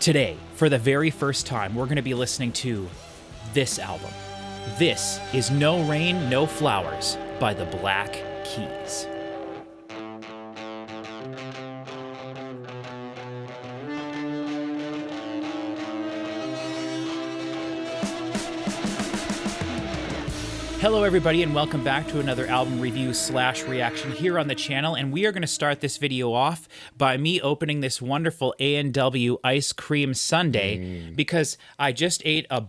Today, for the very first time, we're going to be listening to this album. This is No Rain, No Flowers by the Black Keys. Hello everybody and welcome back to another album review / reaction here on the channel, and we are going to start this video off by me opening this wonderful A&W ice cream sundae because I just ate a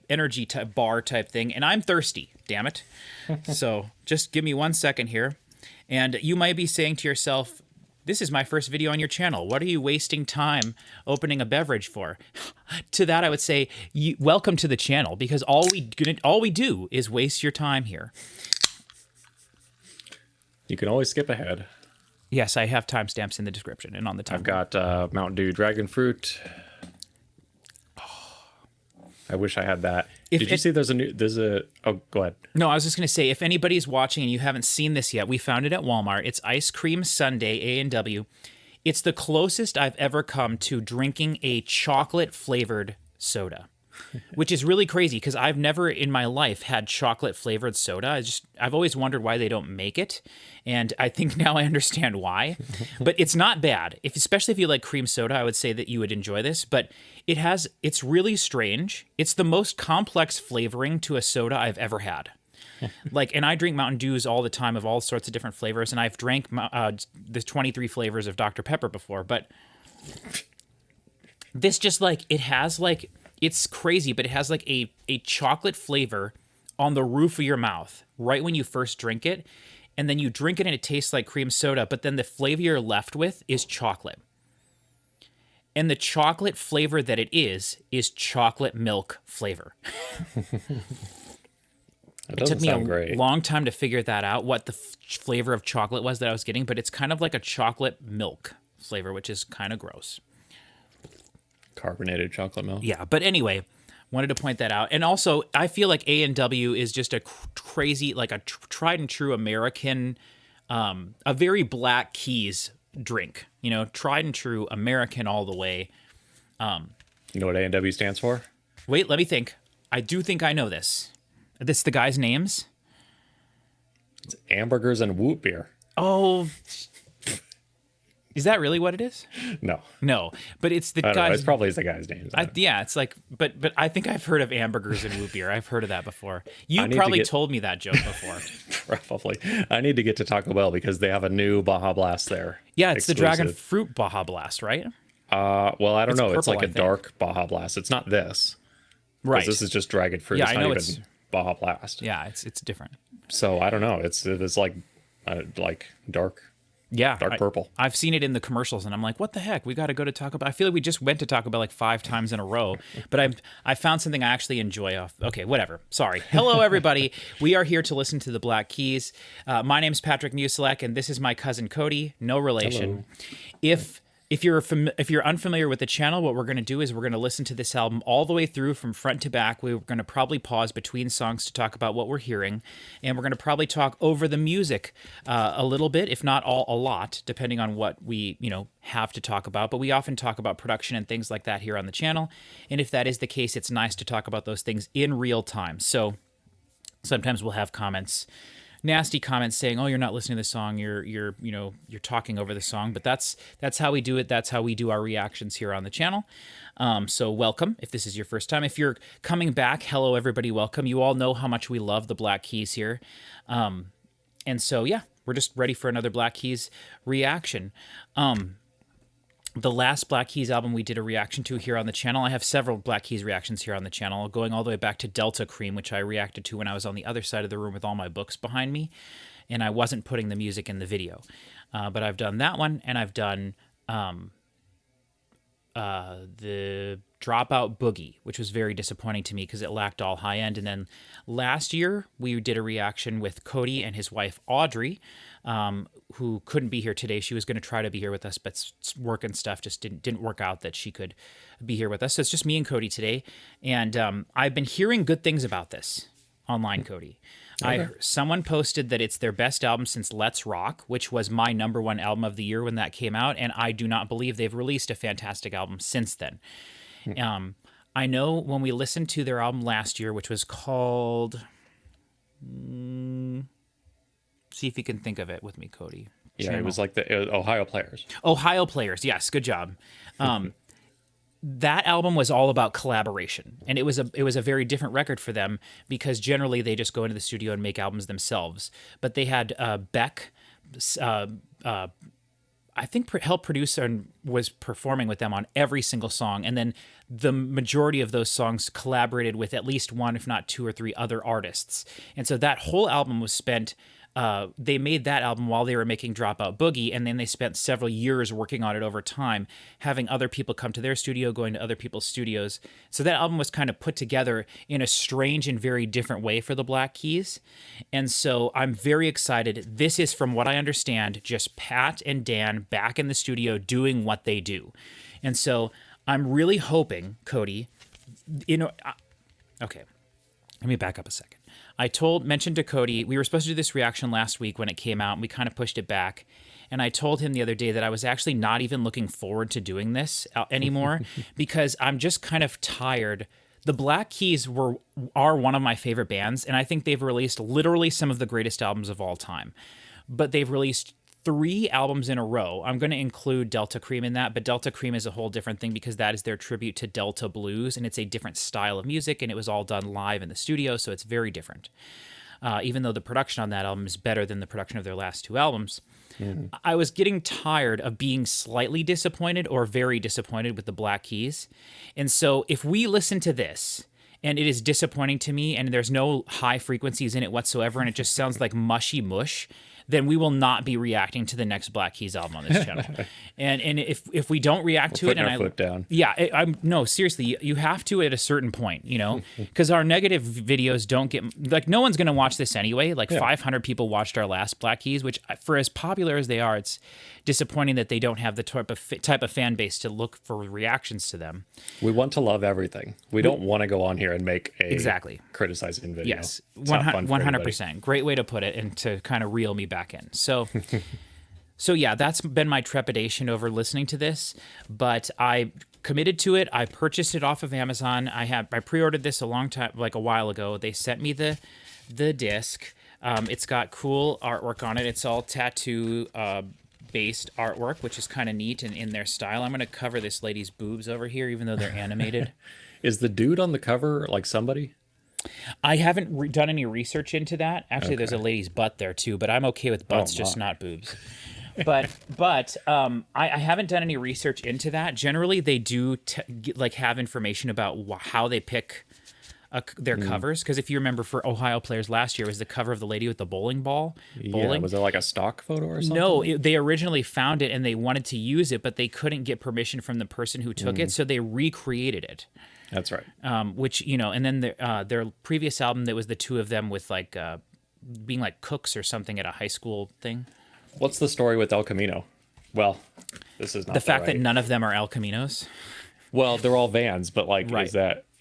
energy bar type thing and I'm thirsty, damn it. So just give me 1 second here, and you might be saying to yourself, this is my first video on your channel. What are you wasting time opening a beverage for? To that, I would say, welcome to the channel, because all we do is waste your time here. You can always skip ahead. Yes, I have timestamps in the description and on the timeline. I've got Mountain Dew Dragon Fruit. I wish I had that. Did you see there's a oh, go ahead. No, I was just going to say, if anybody's watching and you haven't seen this yet, we found it at Walmart. It's ice cream sundae, A&W. It's the closest I've ever come to drinking a chocolate-flavored soda, which is really crazy because I've never in my life had chocolate-flavored soda. I've always wondered why they don't make it, and I think now I understand why. But it's not bad. Especially if you like cream soda, I would say that you would enjoy this. But it's really strange. It's the most complex flavoring to a soda I've ever had. And I drink Mountain Dews all the time of all sorts of different flavors, and I've drank the 23 flavors of Dr. Pepper before, but this just it's crazy, but it has like a chocolate flavor on the roof of your mouth right when you first drink it, and then you drink it and it tastes like cream soda, but then the flavor you're left with is chocolate. And the chocolate flavor that it is chocolate milk flavor. It took me a long time to figure that out, what the flavor of chocolate was that I was getting, but it's kind of like a chocolate milk flavor, which is kind of gross. Carbonated chocolate milk. Yeah, but anyway, wanted to point that out. And also, I feel like A&W is just a crazy, like a tried and true American, a very Black Keys drink. You know, tried and true American all the way. You know what A&W stands for? Wait, let me think. I do think I know this. This the guy's names? It's hamburgers and whoop beer. Oh, is that really what it is? No, but it's the guy's. It's probably the guy's name. Yeah, it's like, but I think I've heard of hamburgers and whoop beer. I've heard of that before. You probably told me that joke before. Probably. I need to get to Taco Bell because they have a new Baja Blast there. Yeah, it's exclusive. The Dragon Fruit Baja Blast, right? Well, I don't know. Purple, it's like a dark Baja Blast. It's not this. Right. This is just Dragon Fruit. Yeah, it's I know not it's even Baja Blast. Yeah, it's different. So I don't know. It's like dark. Yeah, dark purple. I've seen it in the commercials, and I'm like, what the heck? We got to go to Taco Bell. I feel like we just went to Taco Bell like 5 times in a row, but I found something I actually enjoy. Okay, whatever. Sorry. Hello, everybody. We are here to listen to the Black Keys. My name's Patrick Musilek, and this is my cousin Cody. No relation. Hello. If you're unfamiliar with the channel, what we're going to do is we're going to listen to this album all the way through from front to back. We're going to probably pause between songs to talk about what we're hearing, and we're going to probably talk over the music a little bit, if not a lot, depending on what we have to talk about. But we often talk about production and things like that here on the channel, and if that is the case, it's nice to talk about those things in real time. So sometimes we'll have nasty comments saying, "Oh, you're not listening to the song. You're talking over the song." But that's how we do it. That's how we do our reactions here on the channel. So welcome if this is your first time. If you're coming back, hello everybody, welcome. You all know how much we love the Black Keys here, and so yeah, we're just ready for another Black Keys reaction. The last Black Keys album we did a reaction to here on the channel. I have several Black Keys reactions here on the channel, going all the way back to Delta Kream, which I reacted to when I was on the other side of the room with all my books behind me, and I wasn't putting the music in the video. But I've done that one, and I've done the Dropout Boogie, which was very disappointing to me because it lacked all high end. And then last year, we did a reaction with Cody and his wife, Audrey, who couldn't be here today. She was going to try to be here with us, but work and stuff just didn't work out that she could be here with us. So it's just me and Cody today. And I've been hearing good things about this online, Cody. Someone posted that it's their best album since Let's Rock, which was my number one album of the year when that came out, and I do not believe they've released a fantastic album since then. I know when we listened to their album last year, which was called... see if you can think of it with me, Cody. Yeah, it was like it was Ohio Players. Ohio Players, yes, good job. That album was all about collaboration, and it was a very different record for them because generally they just go into the studio and make albums themselves. But they had Beck, I think helped produce and was performing with them on every single song, and then the majority of those songs collaborated with at least one, if not two or three other artists. And so that whole album was spent. They made that album while they were making Dropout Boogie, and then they spent several years working on it over time, having other people come to their studio, going to other people's studios. So that album was kind of put together in a strange and very different way for the Black Keys. And so I'm very excited. This is, from what I understand, just Pat and Dan back in the studio doing what they do. And so I'm really hoping, Cody, okay, let me back up a second. I mentioned to Cody, we were supposed to do this reaction last week when it came out, and we kind of pushed it back. And I told him the other day that I was actually not even looking forward to doing this anymore because I'm just kind of tired. The Black Keys are one of my favorite bands, and I think they've released literally some of the greatest albums of all time. But they've released 3 albums in a row. I'm going to include Delta Kream in that, but Delta Kream is a whole different thing because that is their tribute to Delta Blues, and it's a different style of music, and it was all done live in the studio, so it's very different. Even though the production on that album is better than the production of their last 2 albums. I was getting tired of being slightly disappointed or very disappointed with the Black Keys. And so if we listen to this, and it is disappointing to me, and there's no high frequencies in it whatsoever, and it just sounds like mushy mush, then we will not be reacting to the next Black Keys album on this channel. and if we don't react to it, and foot down. Yeah, I'm no, seriously, you have to at a certain point, because our negative videos don't get, like, no one's going to watch this anyway. Like 500 people watched our last Black Keys, which for as popular as they are, it's disappointing that they don't have the type of fan base to look for reactions to them. We want to love everything. We don't want to go on here and make a criticizing video. Yes, 100%. Great way to put it, and to kind of reel me back in. So yeah, that's been my trepidation over listening to this, but I committed to it. I purchased it off of Amazon. I pre-ordered this a while ago. They sent me the disc. It's got cool artwork on it. It's all tattoo based artwork, which is kind of neat and in their style. I'm going to cover this lady's boobs over here, even though they're animated. Is the dude on the cover like somebody? I haven't done any research into that. Actually, there's a lady's butt there too, but I'm okay with butts, just not boobs. But I haven't done any research into that. Generally, they do have information about how they pick their covers, because if you remember, for Ohio Players last year was the cover of the lady with the bowling ball. Yeah, was it like a stock photo or something? No, they originally found it and they wanted to use it, but they couldn't get permission from the person who took it, so they recreated it. That's right. Which, and then their previous album, that was the 2 of them with being like cooks or something at a high school thing. What's the story with El Camino? Well, this is not the fact that none of them are El Caminos. Well, they're all vans, but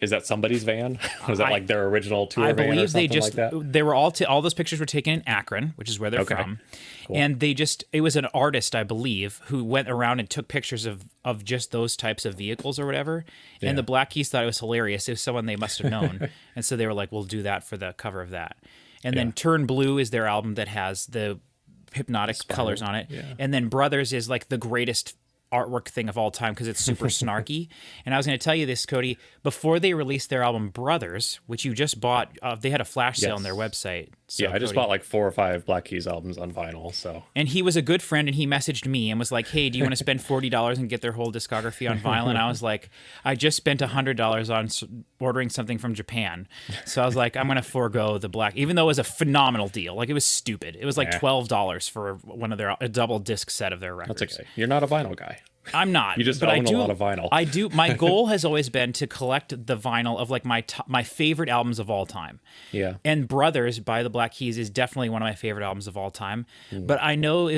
is that somebody's van? Was that like their original tour van or something like that? They were all those pictures were taken in Akron, which is where they're from. Cool. And it was an artist, I believe, who went around and took pictures of just those types of vehicles or whatever. Yeah. And the Black Keys thought it was hilarious. It was someone they must have known. And so they were like, we'll do that for the cover of that. And then Turn Blue is their album that has the hypnotic colors on it. Yeah. And then Brothers is like the greatest artwork thing of all time because it's super snarky. And I was going to tell you this, Cody, before they released their album Brothers, which you just bought, they had a flash sale on their website. So, I just bought like 4 or 5 Black Keys albums on vinyl. So, and he was a good friend, and he messaged me and was like, "Hey, do you want to spend $40 and get their whole discography on vinyl?" And I was like, "I just spent $100 on ordering something from Japan." So I was like, "I'm going to forego the Black," even though it was a phenomenal deal. Like, it was stupid. It was like $12 for one of a double disc set of their records. That's okay. You're not a vinyl guy. I'm not. You just own a lot of vinyl. I do. My goal has always been to collect the vinyl of like my favorite albums of all time. Yeah. And Brothers by the Black Keys is definitely one of my favorite albums of all time. But I know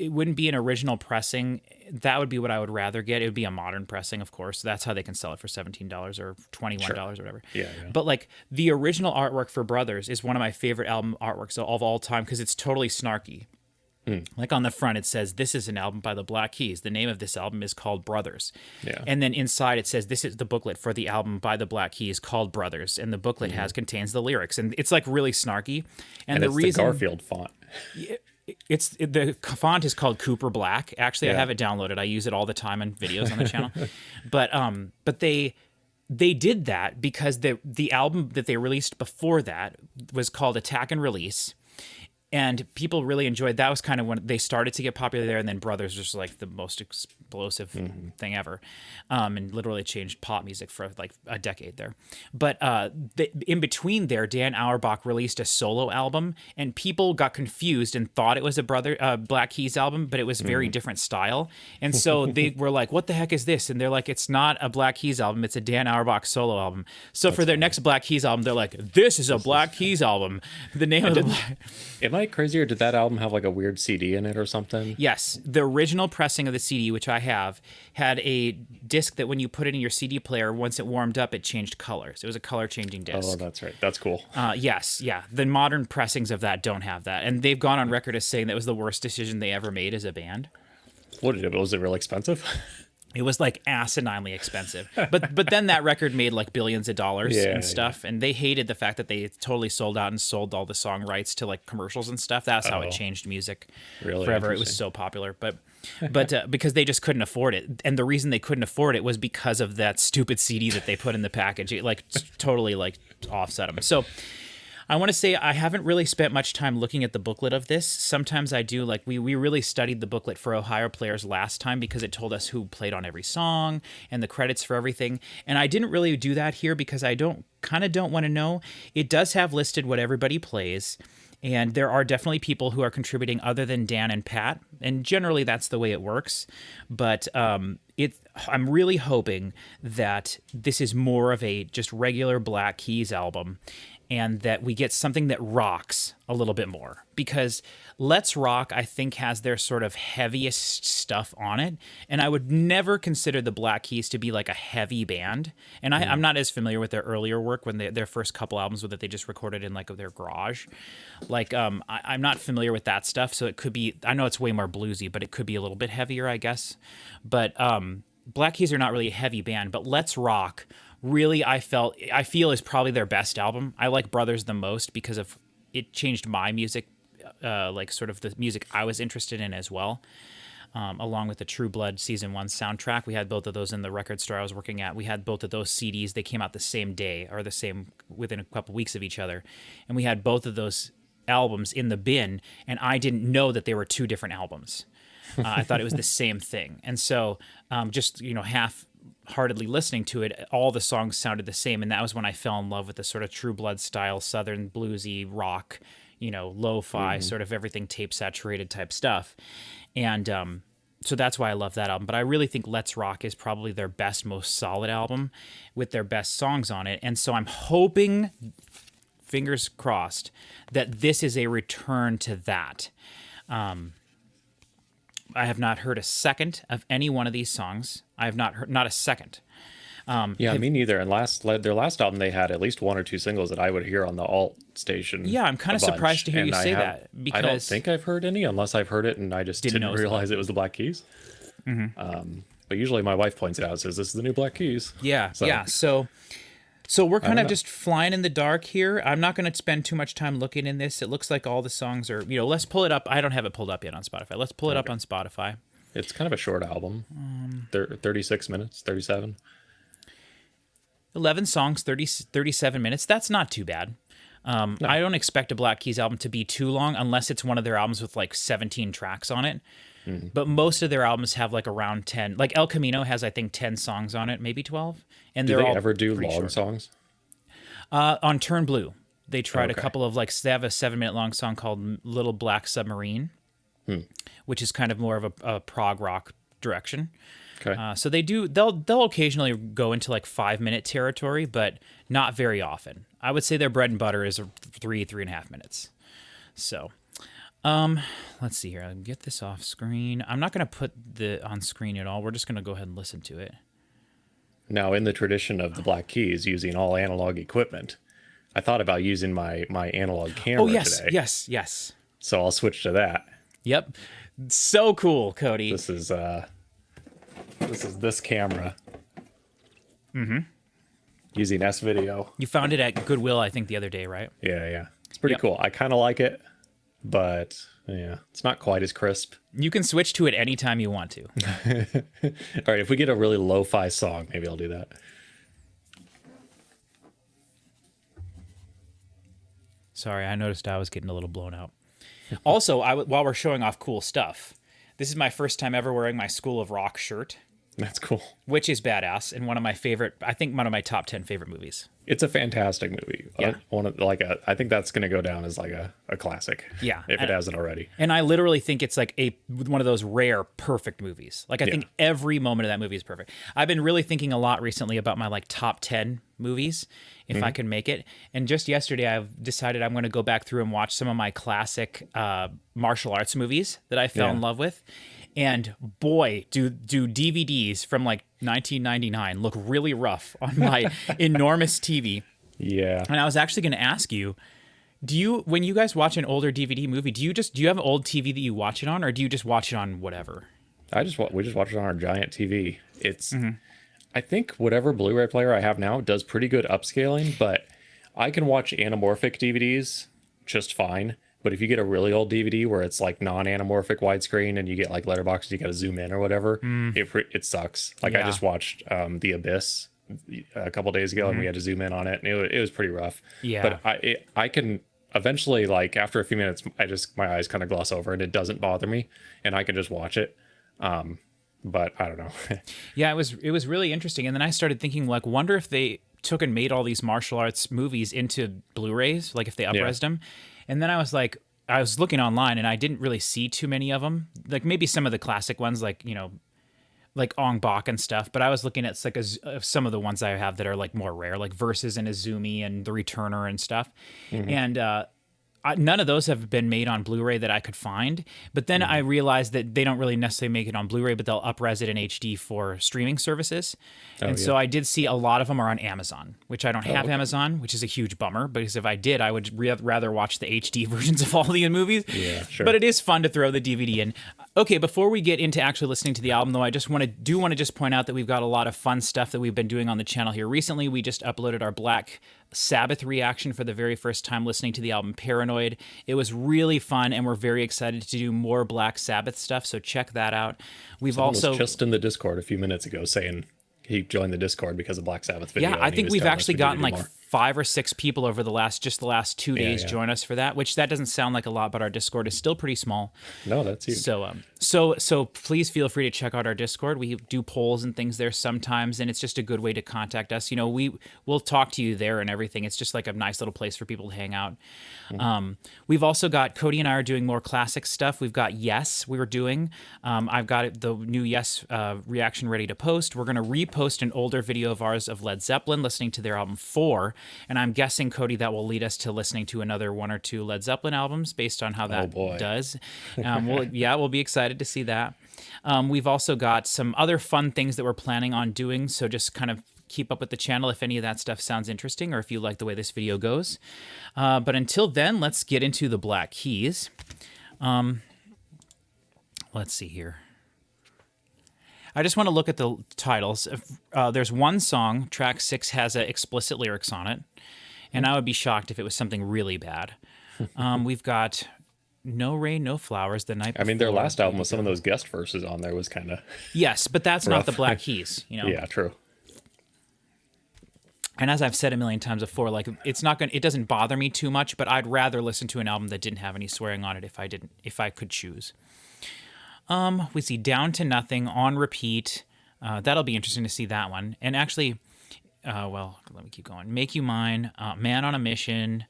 it wouldn't be an original pressing. That would be what I would rather get. It would be a modern pressing, of course. That's how they can sell it for $17 or $21 or whatever. Yeah. But like the original artwork for Brothers is one of my favorite album artworks of all time because it's totally snarky. Like on the front, it says, "This is an album by the Black Keys. The name of this album is called Brothers." Yeah. And then inside it says, "This is the booklet for the album by the Black Keys called Brothers." And the booklet contains the lyrics. And it's like really snarky. And the it's reason the Garfield font. The font is called Cooper Black. Actually, I have it downloaded. I use it all the time in videos on the channel. But they did that because the album that they released before that was called Attack and Release. And people really enjoyed that. Was kind of when they started to get popular there, and then Brothers was like the most explosive thing ever, and literally changed pop music for like a decade there. But in between there, Dan Auerbach released a solo album, and people got confused and thought it was a Black Keys album, but it was very different style. And so they were like, "What the heck is this?" And they're like, "It's not a Black Keys album; it's a Dan Auerbach solo album." So for their next Black Keys album, they're like, "This is a Black Keys album." The name of the Am I crazy, or did that album have like a weird CD in it or something? Yes. The original pressing of the CD, which I have, had a disc that when you put it in your CD player, once it warmed up, it changed colors. It was a color-changing disc. Oh, that's right. That's cool. Yes, yeah. The modern pressings of that don't have that. And they've gone on record as saying that was the worst decision they ever made as a band. Was it real expensive? It was like asininely expensive, but then that record made like billions of dollars and stuff, and they hated the fact that they totally sold out and sold all the song rights to like commercials and stuff. That's how it changed music forever. It was so popular, but because they just couldn't afford it, and the reason they couldn't afford it was because of that stupid CD that they put in the package. It like totally like offset them. So I want to say I haven't really spent much time looking at the booklet of this. Sometimes I do. Like we really studied the booklet for Ohio Players last time because it told us who played on every song and the credits for everything. And I didn't really do that here because I don't want to know. It does have listed what everybody plays. And there are definitely people who are contributing other than Dan and Pat. And generally that's the way it works. But I'm really hoping that this is more of a just regular Black Keys album, and that we get something that rocks a little bit more. Because Let's Rock, I think, has their sort of heaviest stuff on it. And I would never consider the Black Keys to be like a heavy band. And I'm not as familiar with their earlier work when their first couple albums that they just recorded in like their garage. Like, I'm not familiar with that stuff. So it could be, I know it's way more bluesy, but it could be a little bit heavier, I guess. But Black Keys are not really a heavy band, but Let's Rock really, I feel is probably their best album. I like Brothers the most because of it changed my music, like sort of the music I was interested in as well. Along with the True Blood Season 1 soundtrack. We had both of those in the record store I was working at. We had both of those CDs. They came out the same day or the same within a couple weeks of each other. And we had both of those albums in the bin, and I didn't know that they were two different albums. I thought it was the same thing. And so just, half-heartedly listening to it, all the songs sounded the same, and that was when I fell in love with the sort of True Blood style, southern bluesy rock, lo-fi, sort of everything tape-saturated type stuff. And so that's why I love that album. But I really think Let's Rock is probably their best, most solid album with their best songs on it. And so I'm hoping, fingers crossed, that this is a return to that. I have not heard a second of any one of these songs. I have not heard, not a second. Me neither. And their last album, they had at least one or two singles that I would hear on the alt station. Yeah, I'm kind of surprised to hear you say that, because I don't think I've heard any, unless I've heard it and I just didn't realize it was the Black Keys. But usually my wife points it out and says, "This is the new Black Keys." Yeah, yeah. So we're kind of just flying in the dark here. I'm not going to spend too much time looking in this. It looks like all the songs are, let's pull it up. I don't have it pulled up yet on Spotify. Let's pull it up on Spotify. It's kind of a short album. 36 minutes, 37. 11 songs, 37 minutes. That's not too bad. No. I don't expect a Black Keys album to be too long unless it's one of their albums with like 17 tracks on it. But most of their albums have like around 10. Like El Camino has, I think, 10 songs on it, maybe 12. And do they ever do long songs? On Turn Blue, they tried a couple of they have a 7-minute long song called Little Black Submarine, which is kind of more of a prog rock direction. Okay. So they'll occasionally go into like 5-minute territory, but not very often. I would say their bread and butter is 3.5 minutes. So, Let's see here. I'll get this off screen. I'm not going to put the on screen at all. We're just going to go ahead and listen to it. Now, in the tradition of the Black Keys using all analog equipment, I thought about using my analog camera today. Yes. So I'll switch to that. Yep. So cool, Cody. This is this camera. Mm-hmm. Using S-Video. You found it at Goodwill, I think, the other day, right? Yeah. It's pretty cool. I kind of like it, but yeah, it's not quite as crisp. You can switch to it anytime you want to. All right, if we get a really lo-fi song, maybe I'll do that. Sorry, I noticed I was getting a little blown out. Also, while we're showing off cool stuff, this is my first time ever wearing my School of Rock shirt. That's cool. Which is badass and one of my top 10 favorite movies. It's a fantastic movie. Yeah. I think that's going to go down as like a classic. Yeah. If it hasn't already. And I literally think it's like one of those rare perfect movies. Like I think every moment of that movie is perfect. I've been really thinking a lot recently about my like top 10 movies, if I can make it. And just yesterday I've decided I'm going to go back through and watch some of my classic martial arts movies that I fell in love with. And boy, do DVDs from like 1999 look really rough on my enormous TV. Yeah. And I was actually going to ask you, when you guys watch an older DVD movie, do you have an old TV that you watch it on, or do you just watch it on whatever? We just watch it on our giant TV. It's I think whatever Blu-ray player I have now does pretty good upscaling, but I can watch anamorphic DVDs just fine. But if you get a really old DVD where it's like non-anamorphic widescreen and you get like letterbox, you got to zoom in or whatever, it sucks. Like I just watched The Abyss a couple days ago and we had to zoom in on it, and it was pretty rough. Yeah. But I can eventually, like after a few minutes, my eyes kind of gloss over and it doesn't bother me, and I can just watch it. But I don't know. Yeah, it was really interesting. And then I started thinking, like, wonder if they took and made all these martial arts movies into Blu-rays, like if they up-resed them. And then I was like, I was looking online and I didn't really see too many of them. Like maybe some of the classic ones, like, you know, like Ong Bak and stuff. But I was looking at like some of the ones I have that are like more rare, like Versus and Izumi and The Returner and stuff. And none of those have been made on Blu-ray that I could find. But then I realized that they don't really necessarily make it on Blu-ray, but they'll up-res it in HD for streaming services. So I did see a lot of them are on Amazon, which I don't have Amazon, which is a huge bummer, because if I did, I would rather watch the HD versions of all the movies. Yeah, sure. But it is fun to throw the DVD in. Okay, before we get into actually listening to the album, though, I just want to point out that we've got a lot of fun stuff that we've been doing on the channel here recently. We just uploaded our Black Sabbath reaction for the very first time listening to the album Paranoid. It was really fun, and we're very excited to do more Black Sabbath stuff, so check that out. Someone was just in the Discord a few minutes ago saying he joined the Discord because of Black Sabbath video. Yeah, I think we've actually gotten like 5 or 6 people over the last 2 days join us for that, which that doesn't sound like a lot, but our Discord is still pretty small. No, that's huge. So please feel free to check out our Discord. We do polls and things there sometimes, and it's just a good way to contact us. You know, we'll talk to you there and everything. It's just like a nice little place for people to hang out. We've also got Cody and I are doing more classic stuff. We've got Yes, we were doing. I've got the new Yes reaction ready to post. We're going to repost an older video of ours of Led Zeppelin listening to their album 4. And I'm guessing, Cody, that will lead us to listening to another 1 or 2 Led Zeppelin albums based on how that does. We'll be excited to see that. We've also got some other fun things that we're planning on doing, so just kind of keep up with the channel if any of that stuff sounds interesting or if you like the way this video goes. But until then, let's get into the Black Keys. Let's see here. I just want to look at the titles. There's one song, track 6, has explicit lyrics on it, and I would be shocked if it was something really bad. We've got No Rain, No Flowers, The Night Before. I mean, their last album with some of those guest verses on there was kind of yes, but that's rough. Not the Black Keys, you know. Yeah, true. And as I've said a million times before, like it doesn't bother me too much, but I'd rather listen to an album that didn't have any swearing on it if I could choose. We see Down to Nothing on repeat. That'll be interesting to see that one. And actually, let me keep going. Make You Mine, Man on a Mission,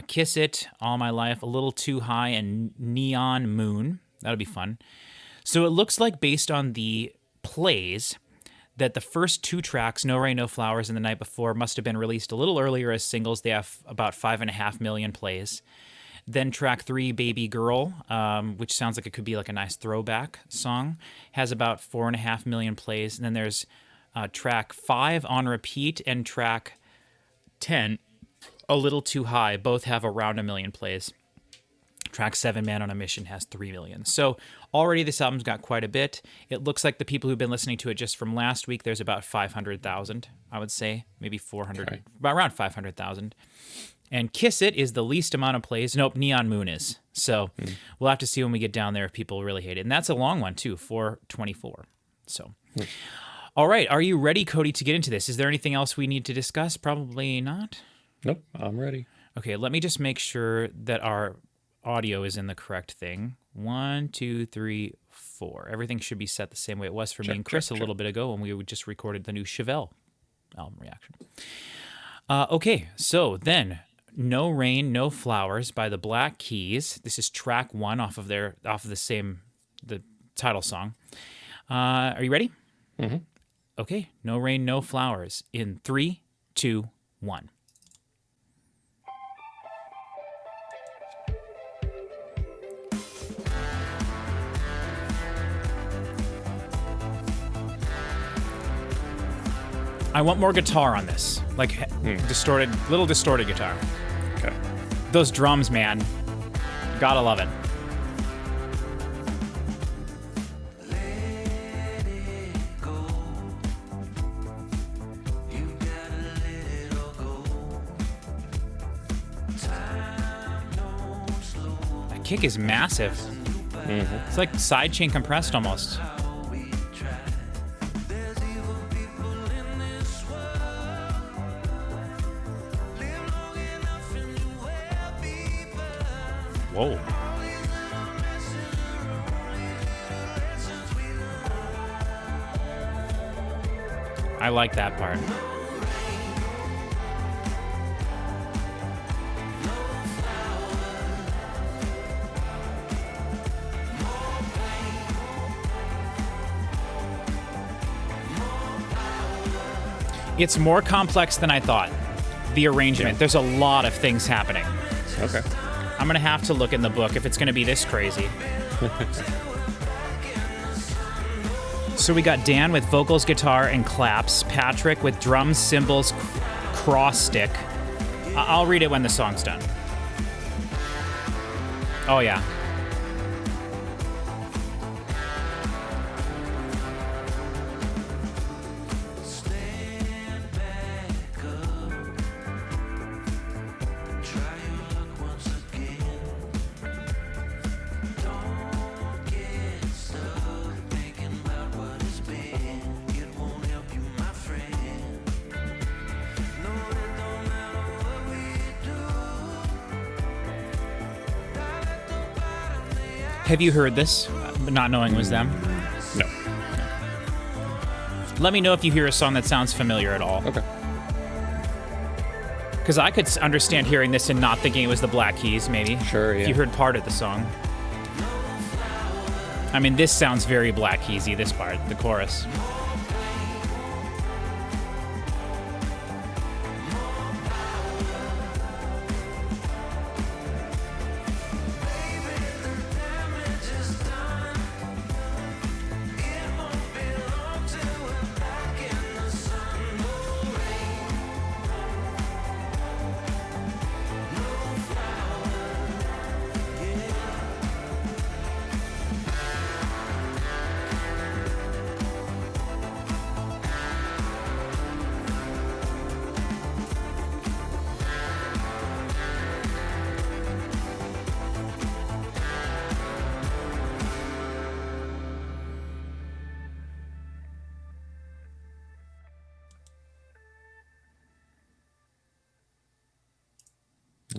Kiss It, All My Life, A Little Too High, and Neon Moon. That'll be fun. So it looks like based on the plays that the first 2 tracks, No Rain, No Flowers, and The Night Before, must have been released a little earlier as singles. They have about 5.5 million plays. Then track 3, Baby Girl, which sounds like it could be like a nice throwback song, has about 4.5 million plays. And then there's track 5, On Repeat, and track 10, A Little Too High. Both have around 1 million plays. Track 7, Man on a Mission, has 3 million. So already this album's got quite a bit. It looks like the people who've been listening to it just from last week, there's about 500,000, I would say. Maybe 400, Okay. around 500,000. And Kiss It is the least amount of plays. Nope, Neon Moon is. So we'll have to see when we get down there if people really hate it. And that's a long one, too, 424. So, all right. Are you ready, Cody, to get into this? Is there anything else we need to discuss? Probably not. Nope, I'm ready. Okay, let me just make sure that our audio is in the correct thing. 1, 2, 3, 4. Everything should be set the same way it was for me and Chris a little bit ago when we just recorded the new Chevelle album reaction. Okay, so then No Rain, No Flowers by the Black Keys. This is track 1 off of the title song. Are you ready? Mm-hmm. Okay, No Rain, No Flowers in 3, 2, 1. I want more guitar on this, like little distorted guitar. Okay. Those drums, man, gotta love it. That kick is massive. It's like sidechain compressed almost. Whoa. I like that part. It's more complex than I thought. The arrangement. Yeah. There's a lot of things happening. Okay. I'm going to have to look in the book if it's going to be this crazy. So we got Dan with vocals, guitar, and claps. Patrick with drums, cymbals, cross stick. I'll read it when the song's done. Oh, yeah. Have you heard this, not knowing it was them? No. Let me know if you hear a song that sounds familiar at all. Okay. Because I could understand hearing this and not thinking it was the Black Keys, maybe. Sure, yeah. If you heard part of the song. I mean, this sounds very Black Keysy, this part, the chorus.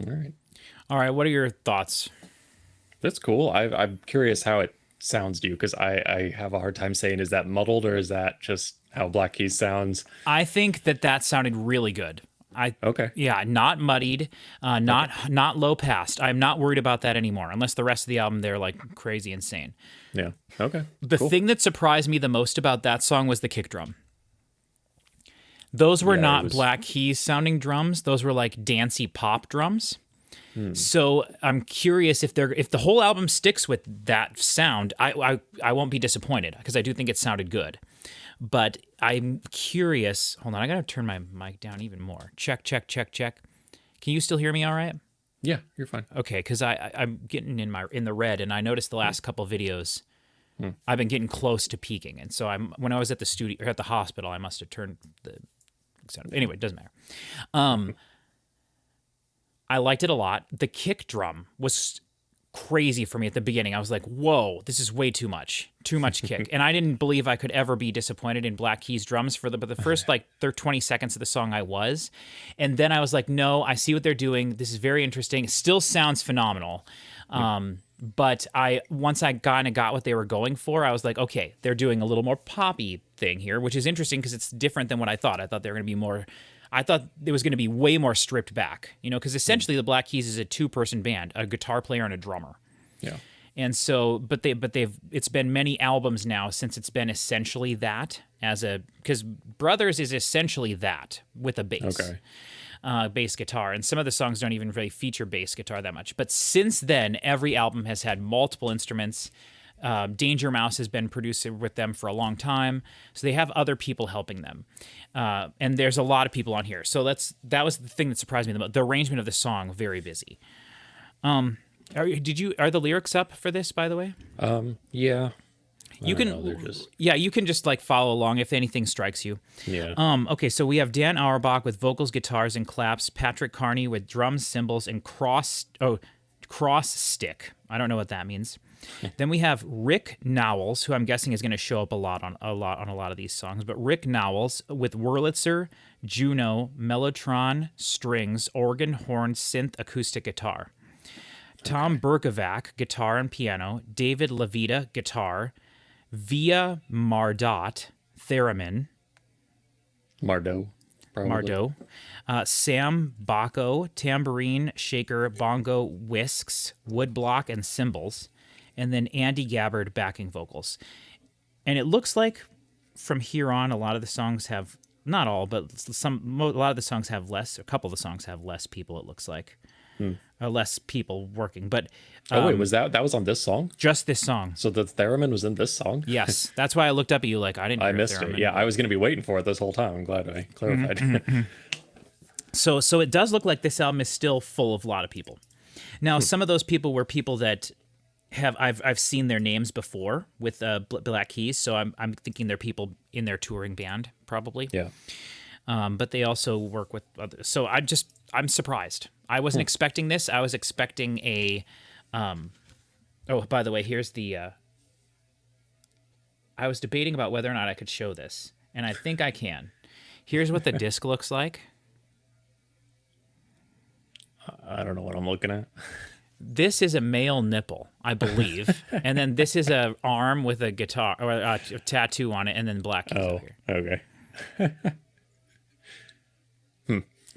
All right. All right, what are your thoughts? That's cool. I'm curious how it sounds to you, because I have a hard time saying, is that muddled or is that just how Black Keys sounds? I think that sounded really good. Okay. Yeah, not muddied, not low passed. I'm not worried about that anymore, unless the rest of the album they're like crazy insane. Yeah. Okay. The Cool. thing that surprised me the most about that song was the kick drum. Those were Yeah, it not was- Black Keys sounding drums. Those were like dancey pop drums. So I'm curious if the whole album sticks with that sound, I won't be disappointed because I do think it sounded good. But I'm curious. Hold on, I gotta turn my mic down even more. Check, check, check, check. Can you still hear me all right? Yeah, you're fine. Okay, because I'm getting in the red, and I noticed the last couple videos I've been getting close to peaking, and so when I was at the studio or at the hospital, I must have turned the sound. Anyway, it doesn't matter. I liked it a lot. The kick drum was crazy for me at the beginning. I was like, whoa, this is way too much kick. And I didn't believe I could ever be disappointed in Black Keys drums but the first 20 seconds of the song I was. And then I was like, no, I see what they're doing. This is very interesting. It still sounds phenomenal. But once I kind of got what they were going for, I was like, okay, they're doing a little more poppy thing here, which is interesting because it's different than what I thought. I thought they were going to be more... I thought it was going to be way more stripped back, because essentially the Black Keys is a two-person band, a guitar player and a drummer. Yeah. And so, it's been many albums now since it's been essentially that because Brothers is essentially that with a bass. Okay. Bass guitar, and some of the songs don't even really feature bass guitar that much. But since then, every album has had multiple instruments. Danger Mouse has been producing with them for a long time, so they have other people helping them, and there's a lot of people on here. So that was the thing that surprised me the most. The arrangement of the song, very busy. Are the lyrics up for this, by the way? Yeah. You can just follow along if anything strikes you. Yeah. Okay, so we have Dan Auerbach with vocals, guitars, and claps. Patrick Carney with drums, cymbals, and cross stick. I don't know what that means. Then we have Rick Nowels, who I'm guessing is going to show up a lot on a lot of these songs. But Rick Nowels with Wurlitzer, Juno, Mellotron, strings, organ, horn, synth, acoustic guitar. Tom Berkovac, guitar and piano. David Levita, guitar. Via Mardot, theremin. Mardot. Mardot. Sam Bacco, tambourine, shaker, bongo, whisks, woodblock, and cymbals. And then Andy Gabbard backing vocals. And it looks like from here on, a lot of the songs have, not all, but a lot of the songs have less, a couple of the songs have less people, it looks like. Less people working. But wait, was that was on this song? Just this song. So the theremin was in this song? Yes. That's why I looked up at you I didn't hear I missed theremin. it. Yeah, I was going to be waiting for it this whole time. I'm glad I clarified. So it does look like this album is still full of a lot of people. Now, some of those people were people that I've seen their names before with Black Keys, so I'm thinking they're people in their touring band probably. Yeah. But they also work with others. So I'm surprised. I wasn't expecting this. I was expecting a. Oh, by the way, here's the. I was debating about whether or not I could show this, and I think I can. Here's what the disc looks like. I don't know what I'm looking at. This is a male nipple, I believe, and then this is a arm with a guitar or a tattoo on it, and then Black Keys over here. Okay.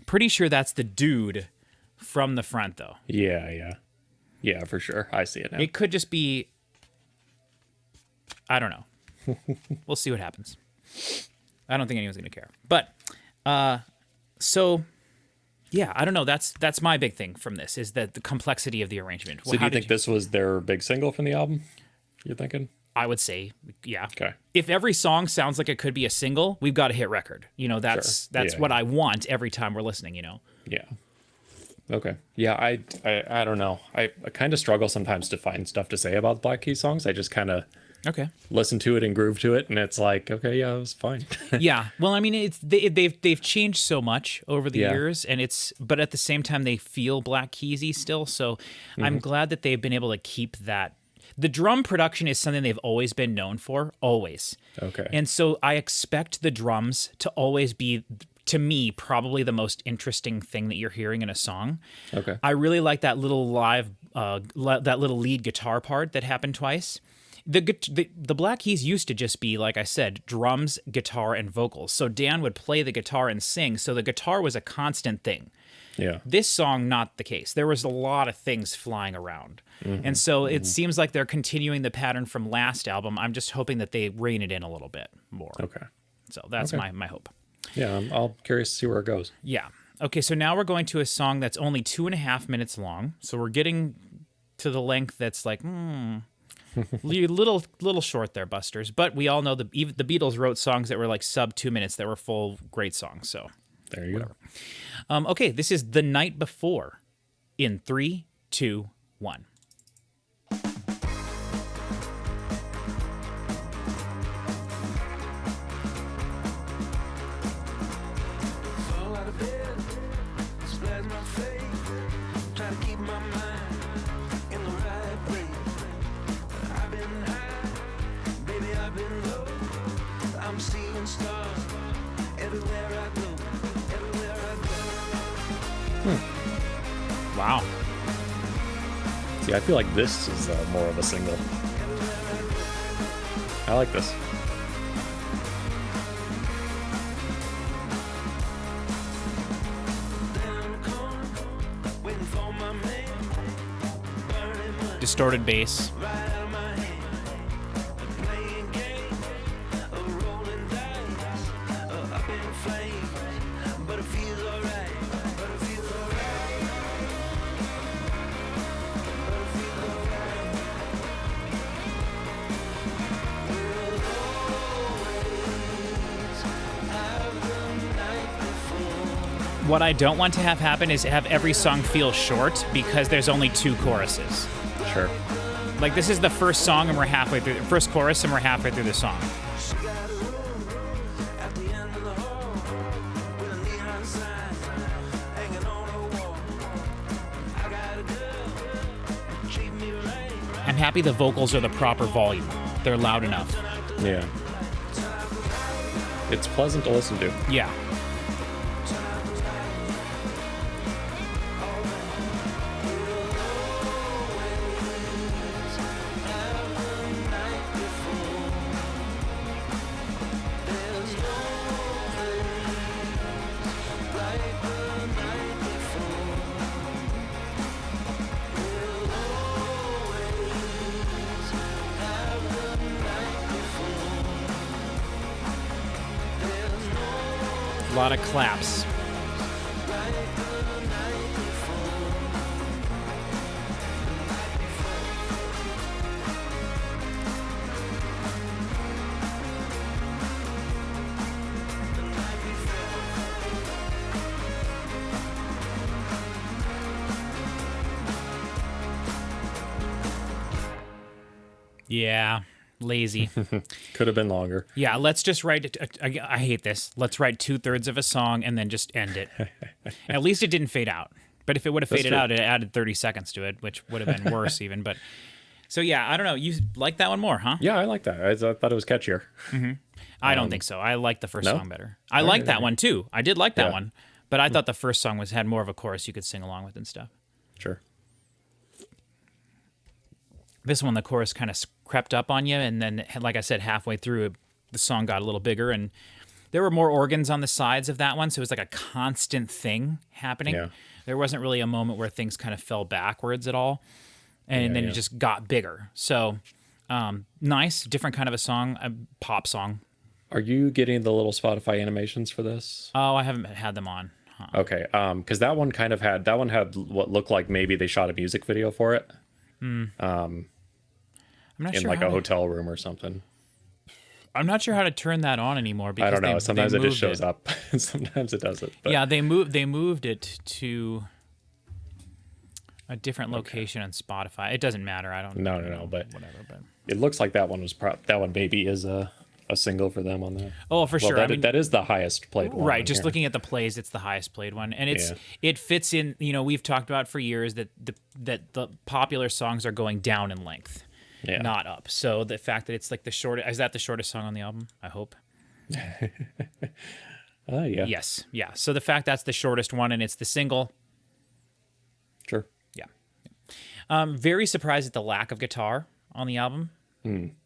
Pretty sure that's the dude from the front, though. Yeah, for sure. I see it now. It could just be. I don't know. We'll see what happens. I don't think anyone's gonna care, but so. Yeah, I don't know. That's my big thing from this is that the complexity of the arrangement. So do you think this was their big single from the album? You're thinking? I would say, yeah. Okay. If every song sounds like it could be a single, we've got a hit record. That's what I want every time we're listening. Yeah. Okay. Yeah, I don't know. I kind of struggle sometimes to find stuff to say about the Black Keys songs. I just kind of listen to it and groove to it, and it's like, okay, yeah, it was fine. Yeah. Well, I mean, they've changed so much over the years, and but at the same time they feel Black Keysy still. So I'm glad that they've been able to keep that. The drum production is something they've always been known for, always. Okay. And so I expect the drums to always be, to me, probably the most interesting thing that you're hearing in a song. Okay. I really like that little that little lead guitar part that happened twice. The Black Keys used to just be, like I said, drums, guitar, and vocals. So Dan would play the guitar and sing, so the guitar was a constant thing. Yeah. This song, not the case. There was a lot of things flying around. And so it seems like they're continuing the pattern from last album. I'm just hoping that they rein it in a little bit more. Okay. So that's my hope. Yeah, I'm curious to see where it goes. Yeah. Okay, so now we're going to a song that's only 2.5 minutes long. So we're getting to the length that's like, little short there, Busters. But we all know even the Beatles wrote songs that were like sub 2 minutes that were full great songs. So There you go. Okay, this is The Night Before in 3, 2, 1. Fall out of bed, splash my face, try to keep my mind in the right place. I've been high, baby, I've been low. I'm seeing stars everywhere I go, everywhere I go. Wow. See, I feel like this is more of a single. I like this. Waiting for my man, burning money Distorted bass. right out of my hand. Playing games, rolling dice, up in flames. But it feels alright, but it feels alright. But it feels alright. We'll always have the night before. What I don't want to have happen is have every song feel short because there's only 2 choruses. Sure. Like this is the first song and we're halfway through first chorus and we're halfway through the song. She got a room at the end of the hall with a neon sign hanging on her wall. I got a girl, treat me right. I'm happy the vocals are the proper volume. They're loud enough. Yeah. It's pleasant to listen to. Yeah. A lot of claps. Yeah, lazy. Could have been longer. Yeah, let's just write. I hate this. Let's write 2/3 of a song and then just end it. At least it didn't fade out. But if it would have faded true. out, it added 30 seconds to it, which would have been worse even. But so yeah, I don't know. You like that one more, huh? Yeah, I like that. I thought it was catchier. I don't think so. I like the first no? song better. I like that one too. I did like that Yeah. one, but I thought the first song had more of a chorus you could sing along with and stuff. Sure. This one, the chorus kind of crept up on you, and then, like I said, halfway through, the song got a little bigger, and there were more organs on the sides of that one, so it was like a constant thing happening. Yeah. There wasn't really a moment where things kind of fell backwards at all, and then yeah. it just got bigger. So, nice, different kind of a song, a pop song. Are you getting the little Spotify animations for this? Oh, I haven't had them on. Huh. Okay. Because that one had what looked like maybe they shot a music video for it. I'm not In sure like how a to- hotel room or something. I'm not sure how to turn that on anymore because I don't know. they Sometimes it just moved shows up. Sometimes it doesn't. But Yeah, they moved it to a different location on Spotify. It doesn't matter. I don't. No, but whatever. But it looks like that one was that one maybe is a single for them on that. oh, for sure. That, I mean, that is the highest played one. right. on Just here. looking at the plays, it's the highest played one, and Yeah. it fits in. You know, we've talked about for years that the popular songs are going down in length, Yeah. not up. So the fact that it's like the shortest, is that the shortest song on the album? I hope. Yeah. Yes. Yeah. So the fact that's the shortest one and it's the single. Sure. Yeah. Very surprised at the lack of guitar on the album.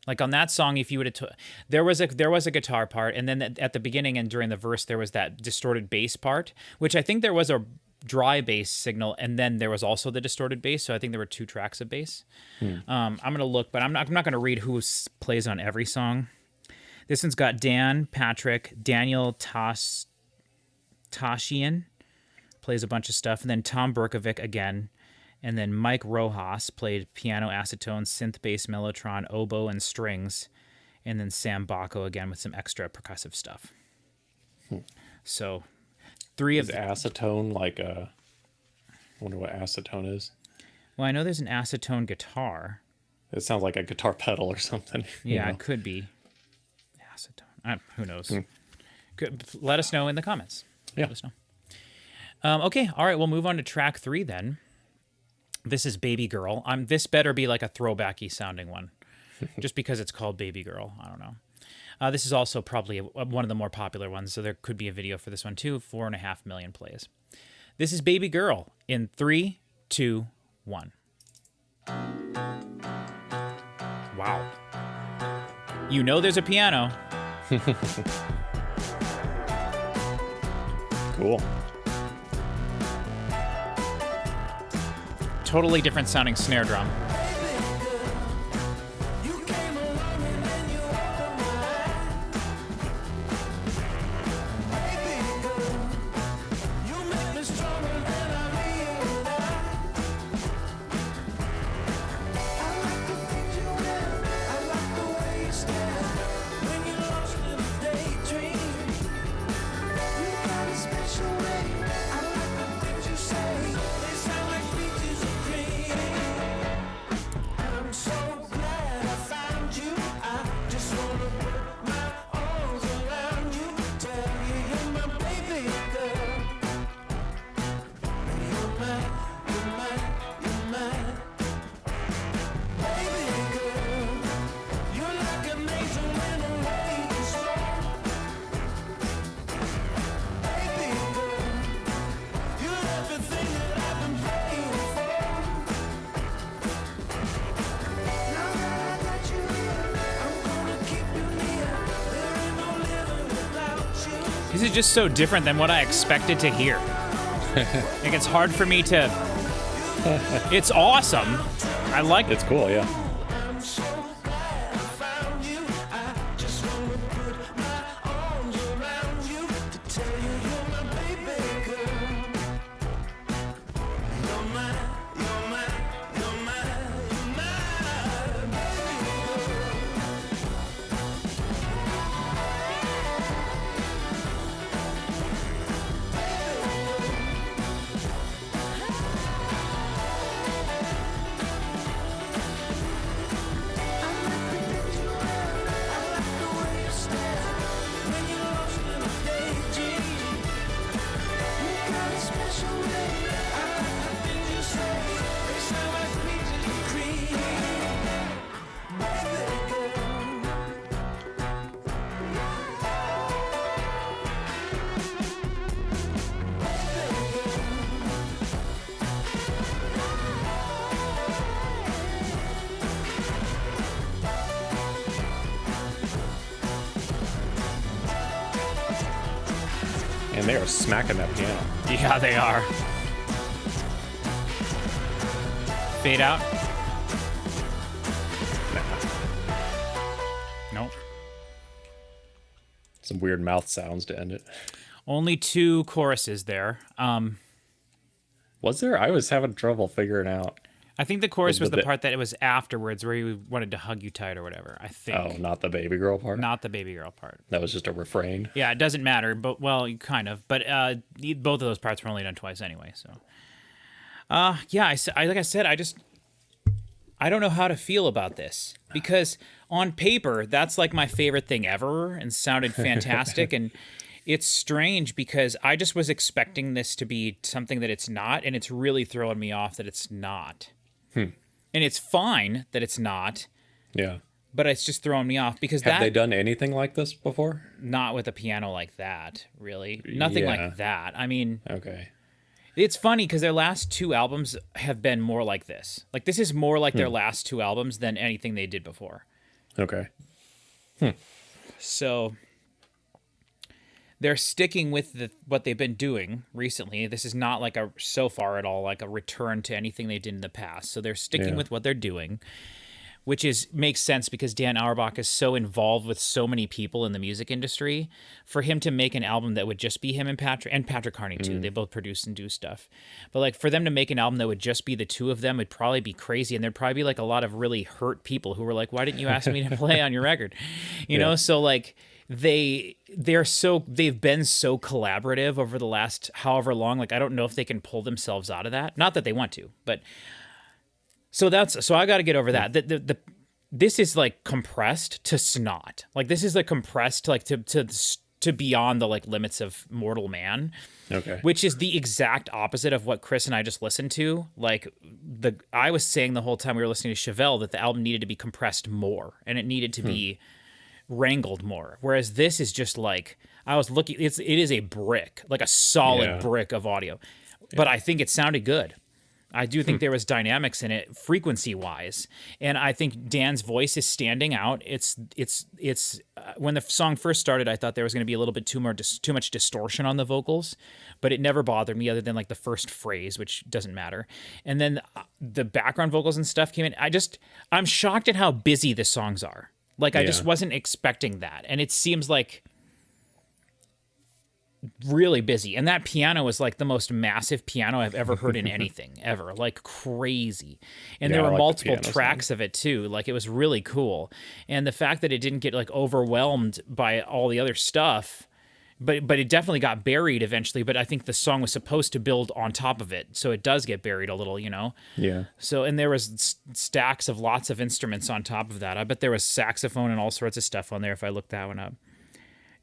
Like on that song, if you would have, there was a guitar part, and then at the beginning and during the verse, there was that distorted bass part, which I think there was a dry bass signal, and then there was also the distorted bass. So I think there were 2 tracks of bass. I'm gonna look, but I'm not gonna read who plays on every song. This one's got Dan, Patrick, Daniel Tashian, plays a bunch of stuff. And then Tom Berkovic again. And then Mike Rojas played piano, acetone, synth bass, mellotron, oboe, and strings. And then Sam Bacco again with some extra percussive stuff. So 3 of Is acetone like a... I wonder what acetone is. Well, I know there's an acetone guitar. It sounds like a guitar pedal or something. Yeah, it could be. Acetone. Who knows? Let us know in the comments. Yeah. Let us know. Okay, all right, we'll move on to track 3 then. This is Baby Girl. This better be like a throwbacky sounding one, just because it's called Baby Girl. I don't know. This is also probably one of the more popular ones, so there could be a video for this one too. 4.5 million plays. This is Baby Girl in 3, 2, 1. Wow. You know there's a piano. Cool. Totally different sounding snare drum. This is just so different than what I expected to hear. Like, it's hard for me to... It's awesome. I like it. It's cool, yeah. And they are smacking that piano. Yeah, they are. Fade out. Nope. Some weird mouth sounds to end it. Only 2 choruses there. Was there? I was having trouble figuring out. I think the chorus was the bit- part that it was afterwards where he wanted to hug you tight or whatever. I think. Oh, not the baby girl part? Not the baby girl part. That was just a refrain. Yeah, it doesn't matter, but well, kind of. But both of those parts were only done twice anyway. So, yeah, like I said, I don't know how to feel about this because on paper that's like my favorite thing ever and sounded fantastic, and it's strange because I just was expecting this to be something that it's not, and it's really throwing me off that it's not. And it's fine that it's not. Yeah. But it's just throwing me off because Have they done anything like this before? Not with a piano like that, really. Nothing Yeah. like that. I mean, Okay. it's funny because their last 2 albums have been more like this. Like, this is more like their last 2 albums than anything they did before. Okay. So they're sticking with what they've been doing recently. This is not like so far at all like a return to anything they did in the past. So they're sticking Yeah. with what they're doing, which makes sense because Dan Auerbach is so involved with so many people in the music industry. For him to make an album that would just be him and Patrick Carney too, they both produce and do stuff. But like for them to make an album that would just be the two of them would probably be crazy, and there'd probably be like a lot of really hurt people who were like, "Why didn't you ask me to play on your record?" You know, so like they've been so collaborative over the last however long. Like I don't know if they can pull themselves out of that. Not that they want to, but. So I got to get over that. This is like compressed to snot. Like this is like compressed to like to beyond the like limits of mortal man. Okay. Which is the exact opposite of what Chris and I just listened to. Like I was saying the whole time we were listening to Chevelle that the album needed to be compressed more and it needed to be wrangled more. Whereas this is just like I was looking. It is a brick, like a solid brick of audio. Yeah. But I think it sounded good. I do think there was dynamics in it, frequency-wise, and I think Dan's voice is standing out. It's when the song first started, I thought there was going to be a little bit too much distortion on the vocals, but it never bothered me other than like the first phrase, which doesn't matter. And then the background vocals and stuff came in. I'm shocked at how busy the songs are. Like I just wasn't expecting that, and it seems like really busy, and that piano was like the most massive piano I've ever heard in anything ever, like crazy. And there were multiple tracks of it too, like it was really cool. And the fact that it didn't get like overwhelmed by all the other stuff, but it definitely got buried eventually. But I think the song was supposed to build on top of it, so it does get buried a little, you know. So and there was stacks of lots of instruments on top of that. I bet there was saxophone and all sorts of stuff on there if I looked that one up.